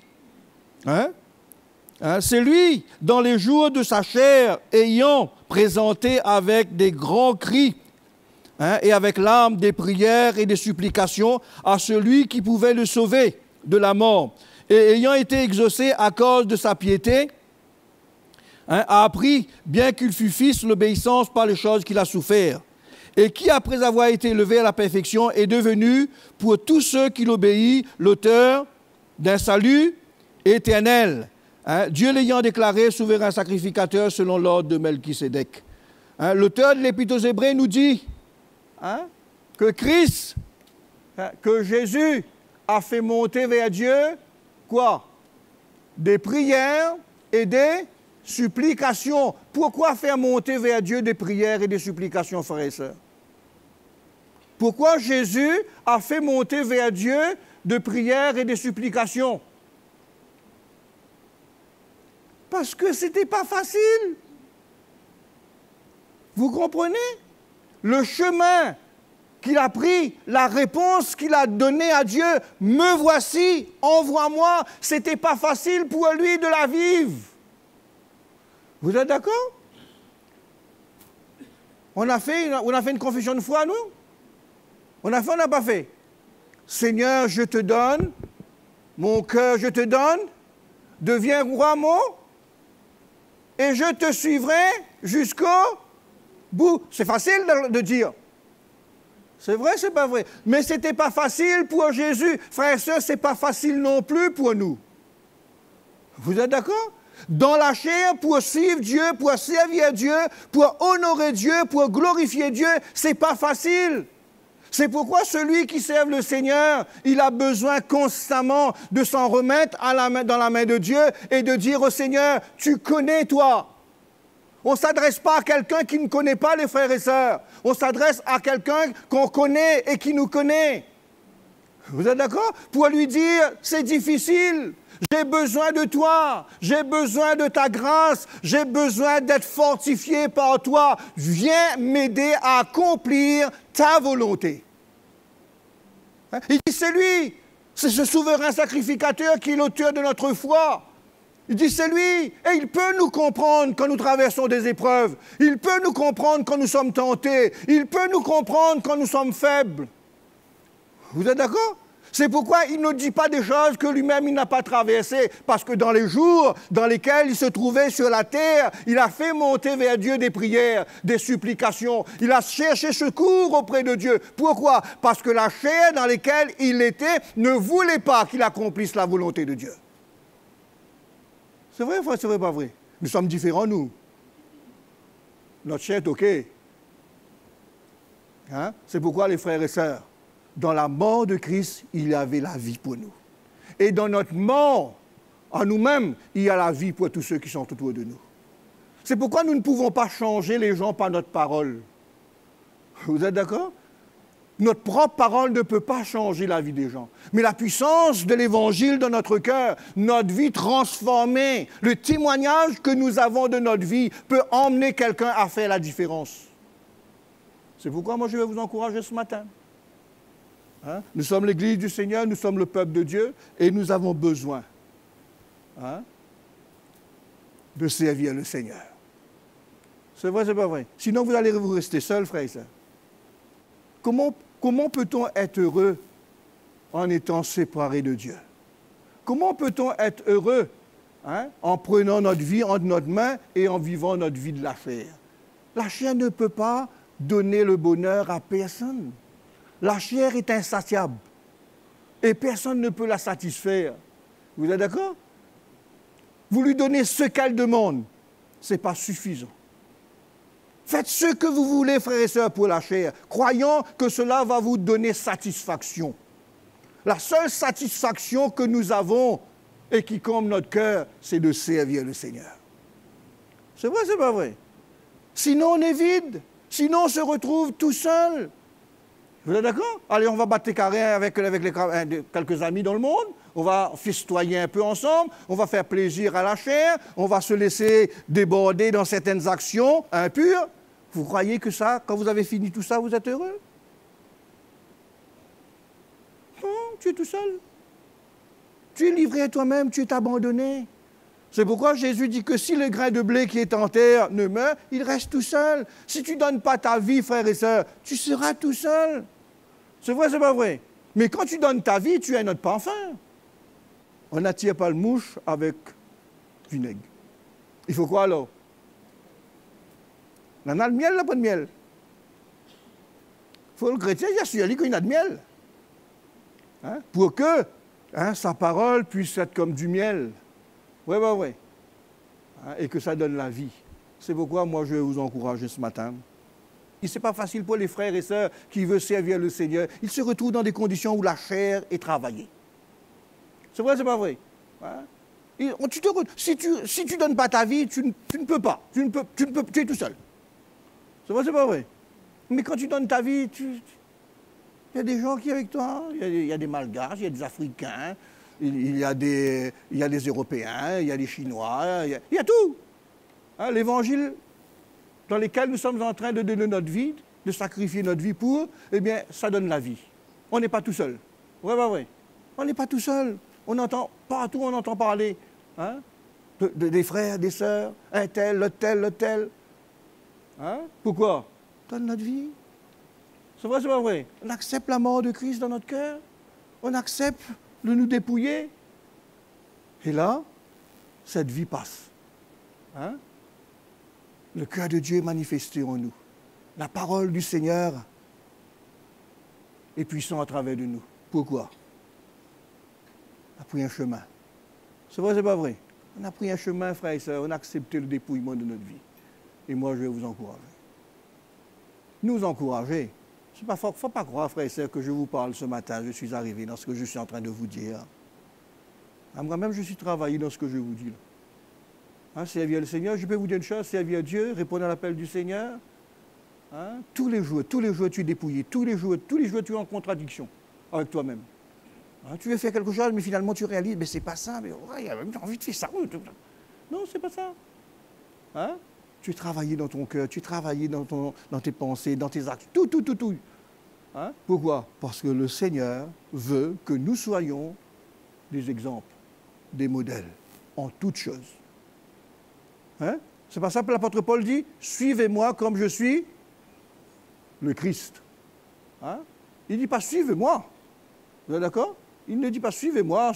c'est lui, dans les jours de sa chair, ayant présenté avec des grands cris et avec larmes des prières et des supplications à celui qui pouvait le sauver de la mort, et ayant été exaucé à cause de sa piété, a appris, bien qu'il fût fils, l'obéissance par les choses qu'il a souffert, et qui, après avoir été élevé à la perfection, est devenu, pour tous ceux qui l'obéissent, l'auteur d'un salut éternel. Dieu l'ayant déclaré souverain sacrificateur selon l'ordre de Melchisédek. L'auteur de l'Épître aux Hébreux nous dit que Christ, que Jésus a fait monter vers Dieu, quoi? Des prières et des supplications. Pourquoi faire monter vers Dieu des prières et des supplications, frères et sœurs? Pourquoi Jésus a fait monter vers Dieu des prières et des supplications? Parce que ce n'était pas facile. Vous comprenez? Le chemin qu'il a pris, la réponse qu'il a donnée à Dieu, me voici, envoie-moi, ce n'était pas facile pour lui de la vivre. Vous êtes d'accord? On a fait une confession de foi, nous? On a fait, on n'a pas fait? Seigneur, je te donne, mon cœur, je te donne, deviens roi mon, et je te suivrai jusqu'au bout. C'est facile de dire. C'est vrai, c'est pas vrai. Mais ce n'était pas facile pour Jésus. Frères et sœurs, ce n'est pas facile non plus pour nous. Vous êtes d'accord? Dans la chair, pour suivre Dieu, pour servir Dieu, pour honorer Dieu, pour glorifier Dieu, ce n'est pas facile. C'est pourquoi celui qui sert le Seigneur, il a besoin constamment de s'en remettre dans la main de Dieu et de dire au Seigneur, tu connais toi. On ne s'adresse pas à quelqu'un qui ne connaît pas, les frères et sœurs. On s'adresse à quelqu'un qu'on connaît et qui nous connaît. Vous êtes d'accord? Pour lui dire, c'est difficile. J'ai besoin de toi, j'ai besoin de ta grâce, j'ai besoin d'être fortifié par toi. Viens m'aider à accomplir ta volonté. Il dit, c'est lui, c'est ce souverain sacrificateur qui est l'auteur de notre foi. Il dit, c'est lui, et il peut nous comprendre quand nous traversons des épreuves. Il peut nous comprendre quand nous sommes tentés. Il peut nous comprendre quand nous sommes faibles. Vous êtes d'accord? C'est pourquoi il ne dit pas des choses que lui-même il n'a pas traversées, parce que dans les jours dans lesquels il se trouvait sur la terre, il a fait monter vers Dieu des prières, des supplications. Il a cherché secours auprès de Dieu. Pourquoi? Parce que la chair dans laquelle il était ne voulait pas qu'il accomplisse la volonté de Dieu. C'est vrai, c'est vrai, pas vrai? Nous sommes différents, nous. Notre chair est OK. C'est pourquoi, les frères et sœurs, dans la mort de Christ, il y avait la vie pour nous. Et dans notre mort, en nous-mêmes, il y a la vie pour tous ceux qui sont autour de nous. C'est pourquoi nous ne pouvons pas changer les gens par notre parole. Vous êtes d'accord? Notre propre parole ne peut pas changer la vie des gens. Mais la puissance de l'Évangile dans notre cœur, notre vie transformée, le témoignage que nous avons de notre vie peut emmener quelqu'un à faire la différence. C'est pourquoi moi je vais vous encourager ce matin. Nous sommes l'Église du Seigneur, nous sommes le peuple de Dieu et nous avons besoin de servir le Seigneur. C'est vrai, c'est pas vrai. Sinon, vous allez vous rester seul, frères et sœurs. Comment peut-on être heureux en étant séparé de Dieu? Comment peut-on être heureux en prenant notre vie entre notre main et en vivant notre vie de la chair? La chair ne peut pas donner le bonheur à personne. La chair est insatiable et personne ne peut la satisfaire. Vous êtes d'accord? Vous lui donnez ce qu'elle demande, ce n'est pas suffisant. Faites ce que vous voulez, frères et sœurs, pour la chair, croyant que cela va vous donner satisfaction. La seule satisfaction que nous avons et qui comble notre cœur, c'est de servir le Seigneur. C'est vrai, c'est pas vrai? Sinon, on est vide. Sinon, on se retrouve tout seul. Vous êtes d'accord? Allez, on va battre carré avec quelques amis dans le monde. On va festoyer un peu ensemble. On va faire plaisir à la chair. On va se laisser déborder dans certaines actions impures. Vous croyez que ça, quand vous avez fini tout ça, vous êtes heureux? Non, tu es tout seul. Tu es livré à toi-même, tu es abandonné. C'est pourquoi Jésus dit que si le grain de blé qui est en terre ne meurt, il reste tout seul. Si tu ne donnes pas ta vie, frères et sœurs, tu seras tout seul. C'est vrai, c'est pas vrai. Mais quand tu donnes ta vie, tu es notre parfum. On n'attire pas le mouche avec vinaigre. Il faut quoi alors? On a le miel, là, pas de miel. Il faut le chrétien, il y a qu'il y a de miel. Pour que sa parole puisse être comme du miel. Oui, oui, oui. Et que ça donne la vie. C'est pourquoi moi je vais vous encourager ce matin. Et ce n'est pas facile pour les frères et sœurs qui veulent servir le Seigneur. Ils se retrouvent dans des conditions où la chair est travaillée. C'est vrai, c'est pas vrai. Si tu ne donnes pas ta vie, tu ne peux pas. Tu es tout seul. C'est vrai, c'est pas vrai. Mais quand tu donnes ta vie, il y a des gens qui sont avec toi. Il y a des Malgaches, il y a des Africains, il y a des Européens, il y a des Chinois, il y a tout. L'évangile dans lequel nous sommes en train de donner notre vie, de sacrifier notre vie pour, eh bien, ça donne la vie. On n'est pas tout seul. Oui, oui, oui. On n'est pas tout seul. On entend partout, on entend parler des frères, des sœurs, un tel, le tel, le tel. Pourquoi? Donne notre vie. C'est vrai, c'est pas vrai. On accepte la mort de Christ dans notre cœur. On accepte de nous dépouiller. Et là, cette vie passe. Le cœur de Dieu est manifesté en nous. La parole du Seigneur est puissante à travers de nous. Pourquoi? On a pris un chemin. C'est vrai, c'est pas vrai. On a pris un chemin, frères et sœurs. On a accepté le dépouillement de notre vie. Et moi, je vais vous encourager. Nous encourager. Il ne faut pas croire, frères et sœurs, que je vous parle ce matin. Je suis arrivé dans ce que je suis en train de vous dire. Moi-même, je suis travaillé dans ce que je vous dis. Servir le Seigneur, je peux vous dire une chose, servir Dieu, répondre à l'appel du Seigneur. Tous les jours, tu es dépouillé. Tous les jours, tu es en contradiction avec toi-même. Tu veux faire quelque chose, mais finalement, tu réalises, mais c'est pas ça. Mais j'ai envie de faire ça. Non, c'est pas ça. Tu es travaillé dans ton cœur, tu es travaillé dans tes pensées, dans tes actes, tout. Pourquoi? Parce que le Seigneur veut que nous soyons des exemples, des modèles, en toutes choses. C'est pas ça que l'apôtre Paul dit? Suivez-moi comme je suis le Christ. Il ne dit pas suivez-moi. Vous êtes d'accord? Il ne dit pas suivez-moi,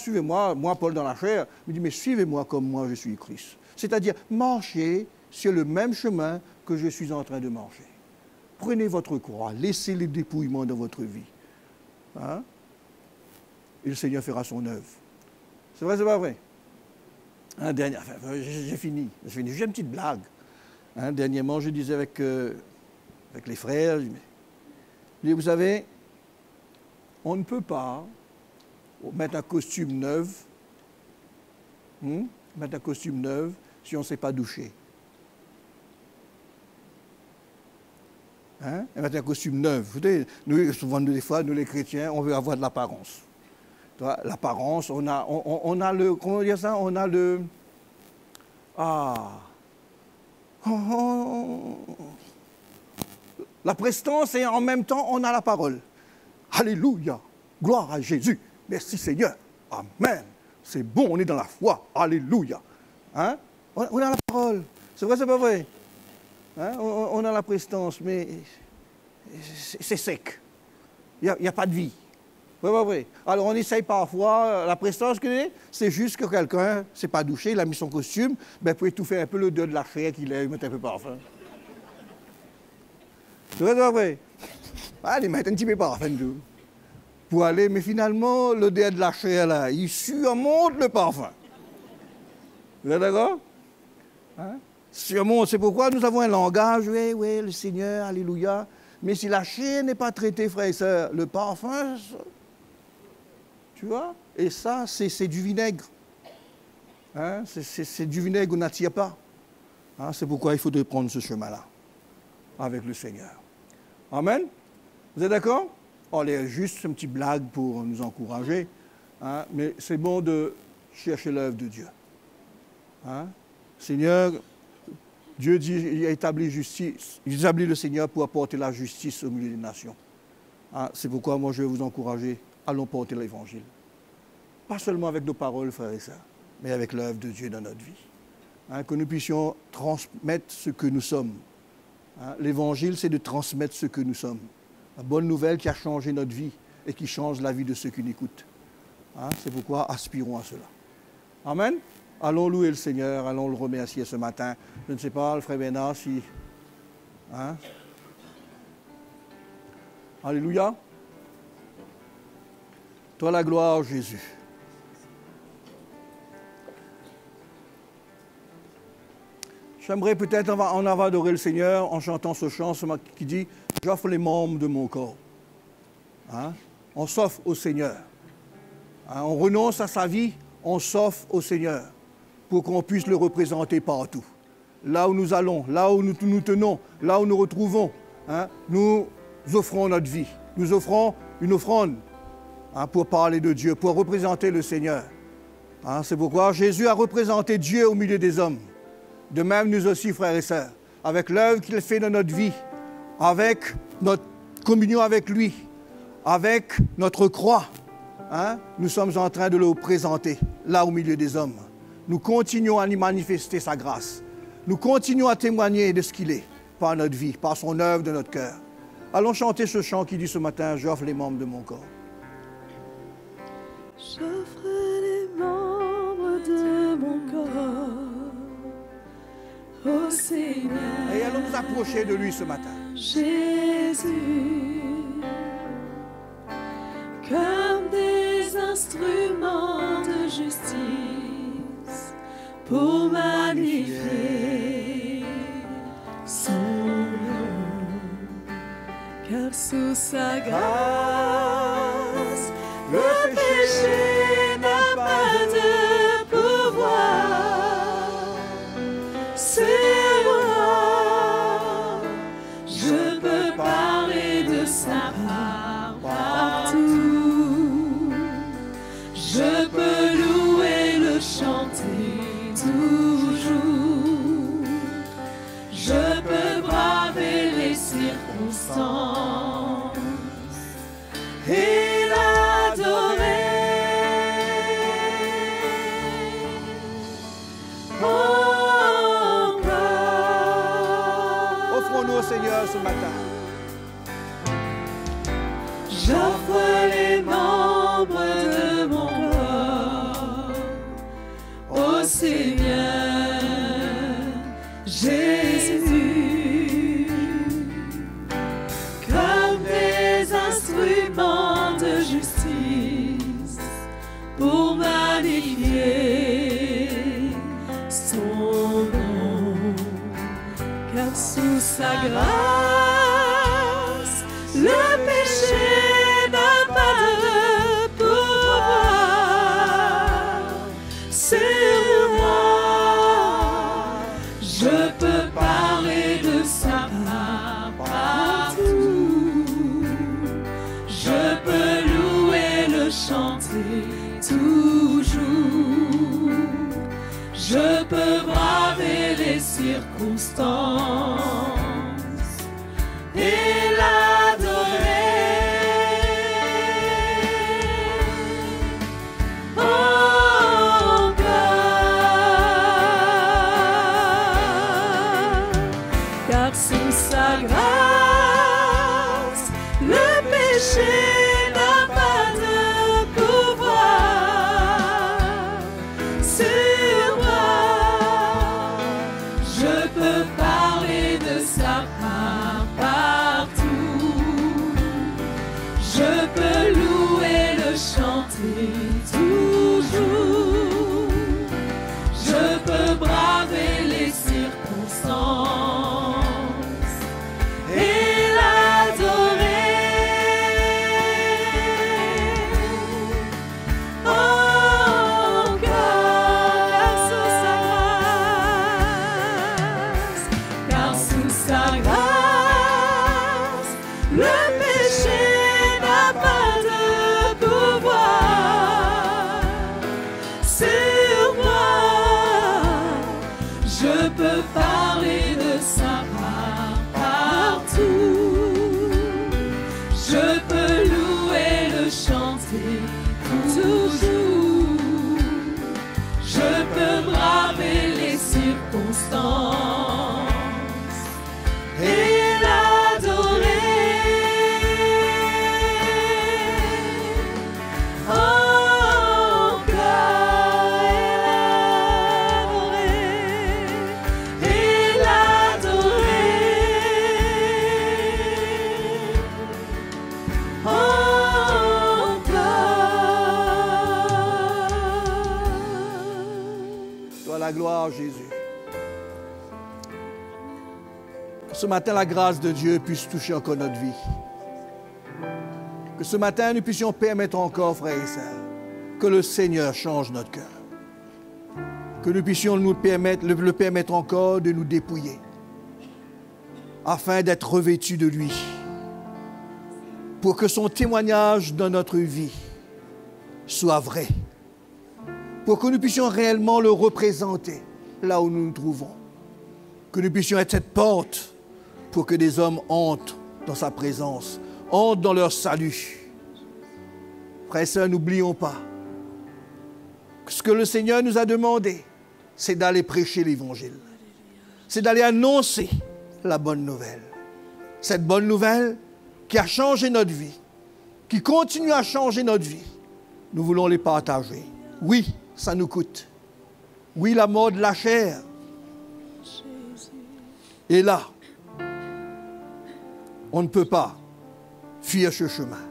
moi Paul dans la chair. Il dit mais suivez-moi comme moi je suis Christ. C'est-à-dire marchez sur le même chemin que je suis en train de marcher. Prenez votre croix, laissez les dépouillements dans votre vie. Et le Seigneur fera son œuvre. C'est vrai, c'est pas vrai? J'ai fini. J'ai une petite blague. Dernièrement, je disais avec les frères, vous savez, on ne peut pas mettre un costume neuf, si on ne s'est pas douché. Mettre un costume neuf. Vous savez, souvent, des fois, nous les chrétiens, on veut avoir de l'apparence. L'apparence, on a le... Comment dire ça? On a le... la prestance et en même temps, on a la parole. Alléluia! Gloire à Jésus! Merci Seigneur! Amen! C'est bon, on est dans la foi. Alléluia! On a la parole. C'est vrai, c'est pas vrai? Hein? On a la prestance, mais c'est sec. Il n'y a pas de vie. Oui, pas vrai. Alors on essaye parfois, la prestance, c'est juste que quelqu'un s'est pas douché, il a mis son costume, ben, pour étouffer un peu l'odeur de la chair qu'il a, il met un peu de parfum. C'est vrai, c'est pas vrai? Allez, mettre un petit peu de parfum tout. Pour aller, mais finalement, l'odeur de la chair, là, il surmonte le parfum. Vous êtes d'accord? Hein? Surmonte, c'est pourquoi nous avons un langage, oui, oui, le Seigneur, alléluia. Mais si la chair n'est pas traitée, frères et sœurs, le parfum, tu vois? Et ça, c'est du vinaigre. Hein? C'est du vinaigre, on n'attire pas. Hein? C'est pourquoi il faudrait prendre ce chemin-là, avec le Seigneur. Amen? Vous êtes d'accord? Oh, c'est juste une petite blague pour nous encourager. Hein? Mais c'est bon de chercher l'œuvre de Dieu. Hein? Seigneur, Dieu dit, il a établi justice, il établit le Seigneur pour apporter la justice au milieu des nations. Hein? C'est pourquoi moi je vais vous encourager, allons porter l'évangile. Pas seulement avec nos paroles, frères et sœurs, mais avec l'œuvre de Dieu dans notre vie. Hein? Que nous puissions transmettre ce que nous sommes. Hein? L'évangile, c'est de transmettre ce que nous sommes. La bonne nouvelle qui a changé notre vie et qui change la vie de ceux qui l'écoutent. Hein? C'est pourquoi aspirons à cela. Amen. Allons louer le Seigneur, allons le remercier ce matin. Je ne sais pas, le frère Bernard, si... Hein? Alléluia. Toi la gloire, Jésus. J'aimerais peut-être en avoir adoré le Seigneur en chantant ce chant qui dit « J'offre les membres de mon corps. Hein? » On s'offre au Seigneur. Hein? On renonce à sa vie, on s'offre au Seigneur pour qu'on puisse le représenter partout. Là où nous allons, là où nous tenons, là où nous retrouvons, hein? Nous offrons notre vie. Nous offrons une offrande hein, pour parler de Dieu, pour représenter le Seigneur. Hein? C'est pourquoi Jésus a représenté Dieu au milieu des hommes. De même, nous aussi, frères et sœurs, avec l'œuvre qu'il fait dans notre vie, avec notre communion avec lui, avec notre croix, hein, nous sommes en train de le présenter là au milieu des hommes. Nous continuons à y manifester sa grâce. Nous continuons à témoigner de ce qu'il est par notre vie, par son œuvre de notre cœur. Allons chanter ce chant qui dit ce matin, j'offre les membres de mon corps. J'offre les membres de mon corps au Seigneur. Et allons nous approcher de lui ce matin. Jésus, comme des instruments de justice pour magnifier son nom, car sous sa grâce, le péché n'a pas de pouvoir sur moi. Je peux parler de sa part partout. Je peux louer, le chanter toujours. Je peux braver les circonstances et l'adorer. Offrons-nous au Seigneur ce matin. J'offre les membres de mon corps au Seigneur Jésus, comme des instruments de justice pour magnifier son nom, car sous sa grâce, le péché n'a pas de pouvoir sur moi. Je peux parler de sa part partout. Je peux louer, le chanter toujours. Je peux braver les circonstances et l'adorer. Encore. et l'adorer. Car sous sa grâce, le péché n'a pas de pouvoir sur moi. Je peux parler de sa part partout. Je peux louer, le chanter toujours. Je peux braver les circonstances et l'adorer. Encore et l'adorer. Toi la gloire, Jésus. Que ce matin, la grâce de Dieu puisse toucher encore notre vie. Que ce matin, nous puissions permettre encore, frères et sœurs, que le Seigneur change notre cœur. Que nous puissions le permettre encore de nous dépouiller, afin d'être revêtus de lui, pour que son témoignage dans notre vie soit vrai, pour que nous puissions réellement le représenter là où nous nous trouvons, que nous puissions être cette porte pour que des hommes entrent dans sa présence, entrent dans leur salut. Frères et sœurs, n'oublions pas que ce que le Seigneur nous a demandé, c'est d'aller prêcher l'Évangile, c'est d'aller annoncer la bonne nouvelle. Cette bonne nouvelle qui a changé notre vie, qui continue à changer notre vie, nous voulons les partager. Oui, ça nous coûte. Oui, la mort de la chair est là. On ne peut pas fuir ce chemin.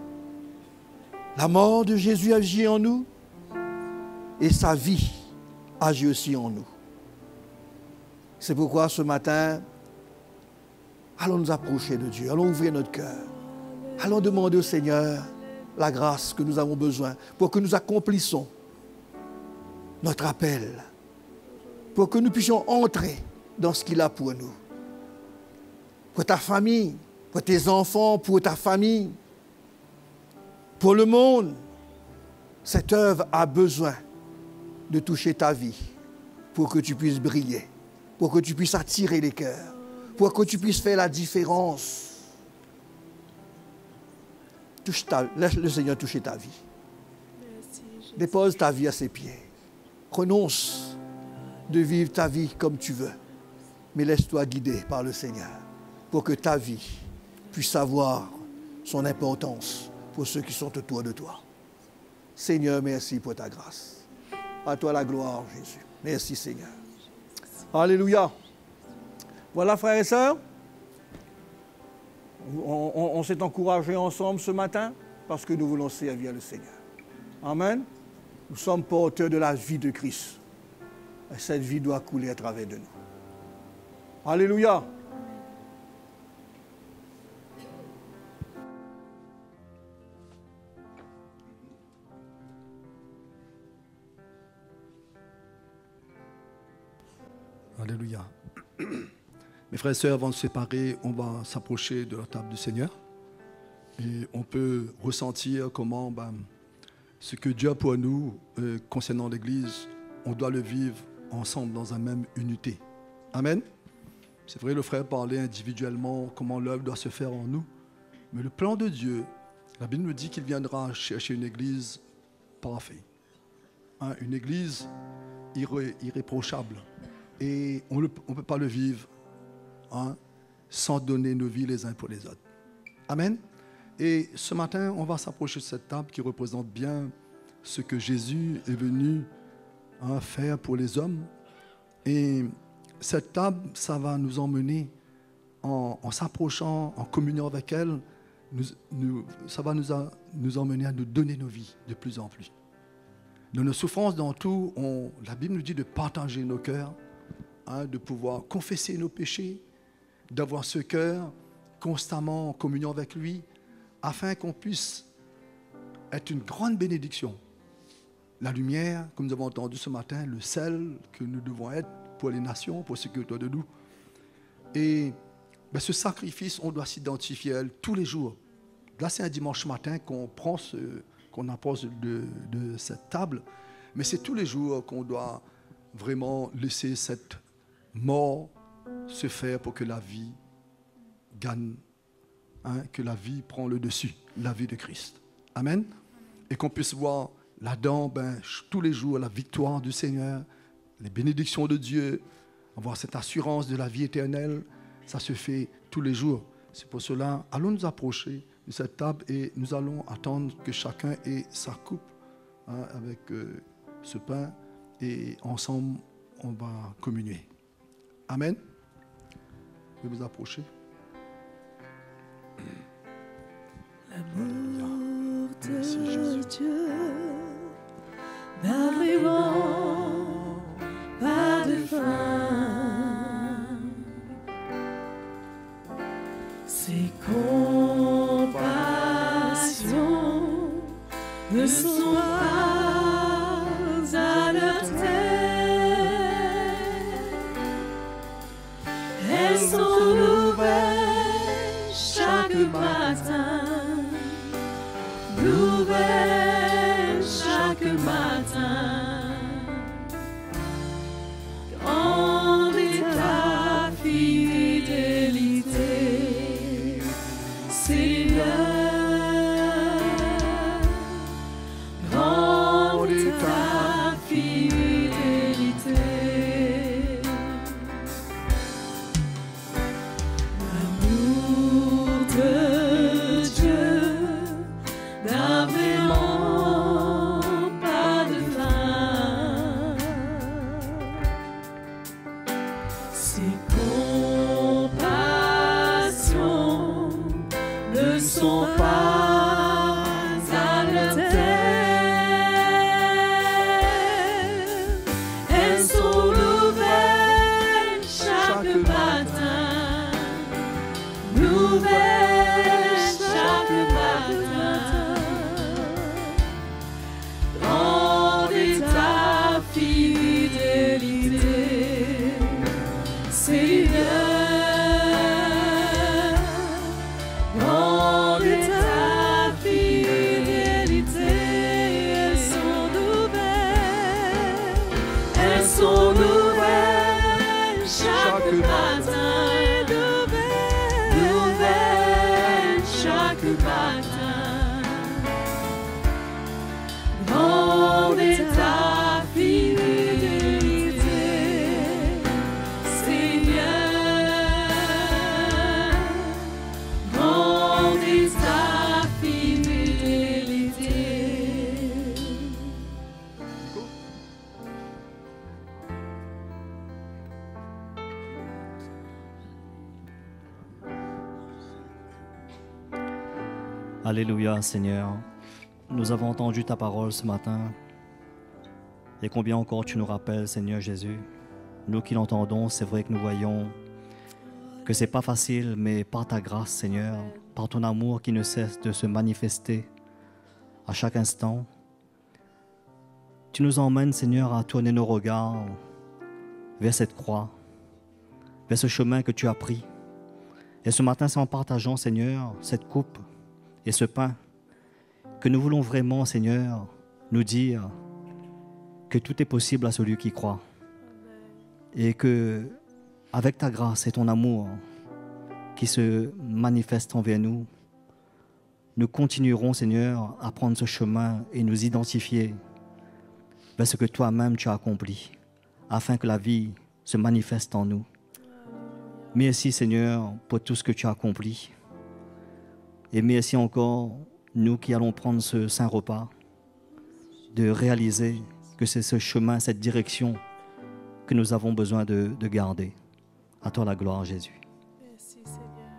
La mort de Jésus agit en nous et sa vie agit aussi en nous. C'est pourquoi ce matin, allons nous approcher de Dieu, allons ouvrir notre cœur, allons demander au Seigneur la grâce que nous avons besoin pour que nous accomplissions notre appel, pour que nous puissions entrer dans ce qu'il a pour nous. Pour ta famille, pour tes enfants, pour ta famille, pour le monde, cette œuvre a besoin de toucher ta vie pour que tu puisses briller, pour que tu puisses attirer les cœurs, pour que tu puisses faire la différence. Laisse le Seigneur toucher ta vie. Dépose ta vie à ses pieds. Renonce de vivre ta vie comme tu veux, mais laisse-toi guider par le Seigneur pour que ta vie puisse avoir son importance pour ceux qui sont autour de toi. Seigneur, merci pour ta grâce. À toi la gloire, Jésus. Merci, Seigneur. Alléluia. Voilà, frères et sœurs, on s'est encouragés ensemble ce matin parce que nous voulons servir le Seigneur. Amen. Nous sommes porteurs de la vie de Christ. Et cette vie doit couler à travers de nous. Alléluia. Alléluia. Mes frères et sœurs, avant de se séparer, on va s'approcher de la table du Seigneur. Et on peut ressentir comment ce que Dieu a pour nous concernant l'Église, on doit le vivre ensemble dans une même unité. Amen. C'est vrai, le frère parlait individuellement comment l'œuvre doit se faire en nous. Mais le plan de Dieu, la Bible nous dit qu'il viendra chercher une Église parfaite. Une Église irréprochable. Et on ne peut pas le vivre sans donner nos vies les uns pour les autres. Amen. Et ce matin, on va s'approcher de cette table qui représente bien ce que Jésus est venu faire pour les hommes. Et cette table, ça va nous emmener, en s'approchant, en communion avec elle, ça va nous emmener à nous donner nos vies de plus en plus. Dans nos souffrances, dans tout, la Bible nous dit de partager nos cœurs de pouvoir confesser nos péchés, d'avoir ce cœur constamment en communion avec lui, afin qu'on puisse être une grande bénédiction. La lumière, comme nous avons entendu ce matin, le sel que nous devons être pour les nations, pour ceux qui sont autour de nous. Et ce sacrifice, on doit s'identifier à elle tous les jours. Là, c'est un dimanche matin qu'on approche de cette table, mais c'est tous les jours qu'on doit vraiment laisser cette mort se faire pour que la vie gagne, que la vie prend le dessus, la vie de Christ. Amen. Et qu'on puisse voir là-dedans, tous les jours, la victoire du Seigneur, les bénédictions de Dieu, avoir cette assurance de la vie éternelle. Ça se fait tous les jours. C'est pour cela, allons nous approcher de cette table et nous allons attendre que chacun ait sa coupe avec ce pain et ensemble, on va communier. Amen. Vous pouvez vous approcher. L'amour de Merci, Jésus. Dieu n'a vraiment pas de fin. Ses compassions ne sont pas à leur terme. Elles sont nouvelles chaque matin. Nouvelle chaque matin, grande est ta fidélité, Seigneur, grande est ta fidélité. L'amour de Dieu n'a vraiment pas de fin. Ses compassions ne sont pas à leur terme. Elles sont nouvelles chaque matin. Nouvelles chaque matin. Grande est ta fidélité, Seigneur. Grande est ta fidélité. Elles sont nouvelles chaque matin. Nouvelles chaque matin. Grande est ta fidélité, Seigneur. Grande est ta fidélité. Alléluia, Seigneur. Nous avons entendu ta parole ce matin. Et combien encore tu nous rappelles, Seigneur Jésus. Nous qui l'entendons, c'est vrai que nous voyons que ce n'est pas facile, mais par ta grâce, Seigneur, par ton amour qui ne cesse de se manifester à chaque instant, tu nous emmènes, Seigneur, à tourner nos regards vers cette croix, vers ce chemin que tu as pris. Et ce matin, c'est en partageant, Seigneur, cette coupe et ce pain, que nous voulons vraiment, Seigneur, nous dire que tout est possible à celui qui croit. Et que, avec ta grâce et ton amour qui se manifeste envers nous, nous continuerons, Seigneur, à prendre ce chemin et nous identifier vers ce que toi-même tu as accompli, afin que la vie se manifeste en nous. Merci, Seigneur, pour tout ce que tu as accompli. Et merci encore, nous qui allons prendre ce saint repas, de réaliser que c'est ce chemin, cette direction que nous avons besoin de garder. À toi la gloire, Jésus. Merci, Seigneur.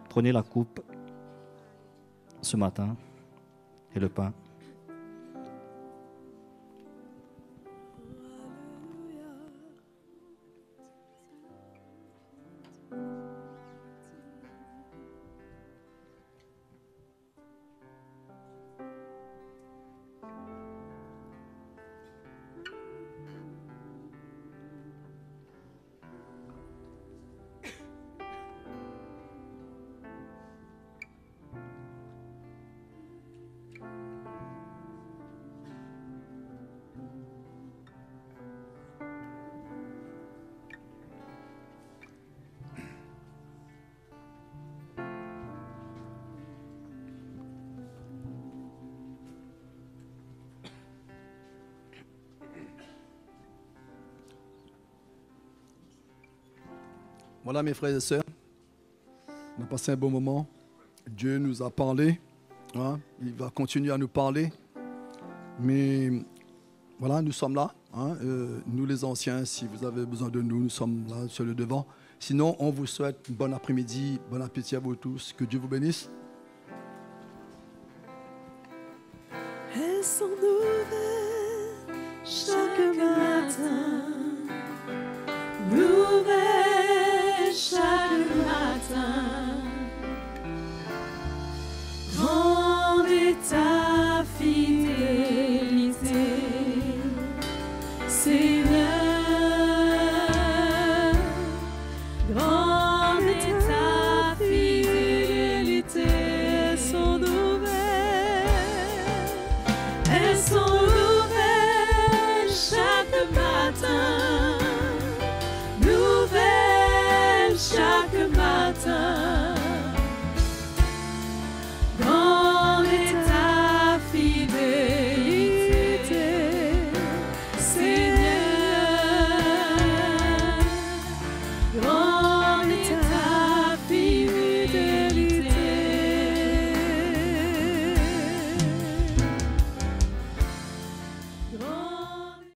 Prenez la coupe ce matin et le pain. Voilà mes frères et sœurs, on a passé un bon moment. Dieu nous a parlé, hein. Il va continuer à nous parler. Mais voilà, nous sommes là, hein. Nous les anciens, si vous avez besoin de nous, nous sommes là sur le devant. Sinon, on vous souhaite un bon après-midi, bon appétit à vous tous, que Dieu vous bénisse. Elles sont nouvelles chaque matin, nouvelles chaque matin. Grande est ta fidélité, Seigneur.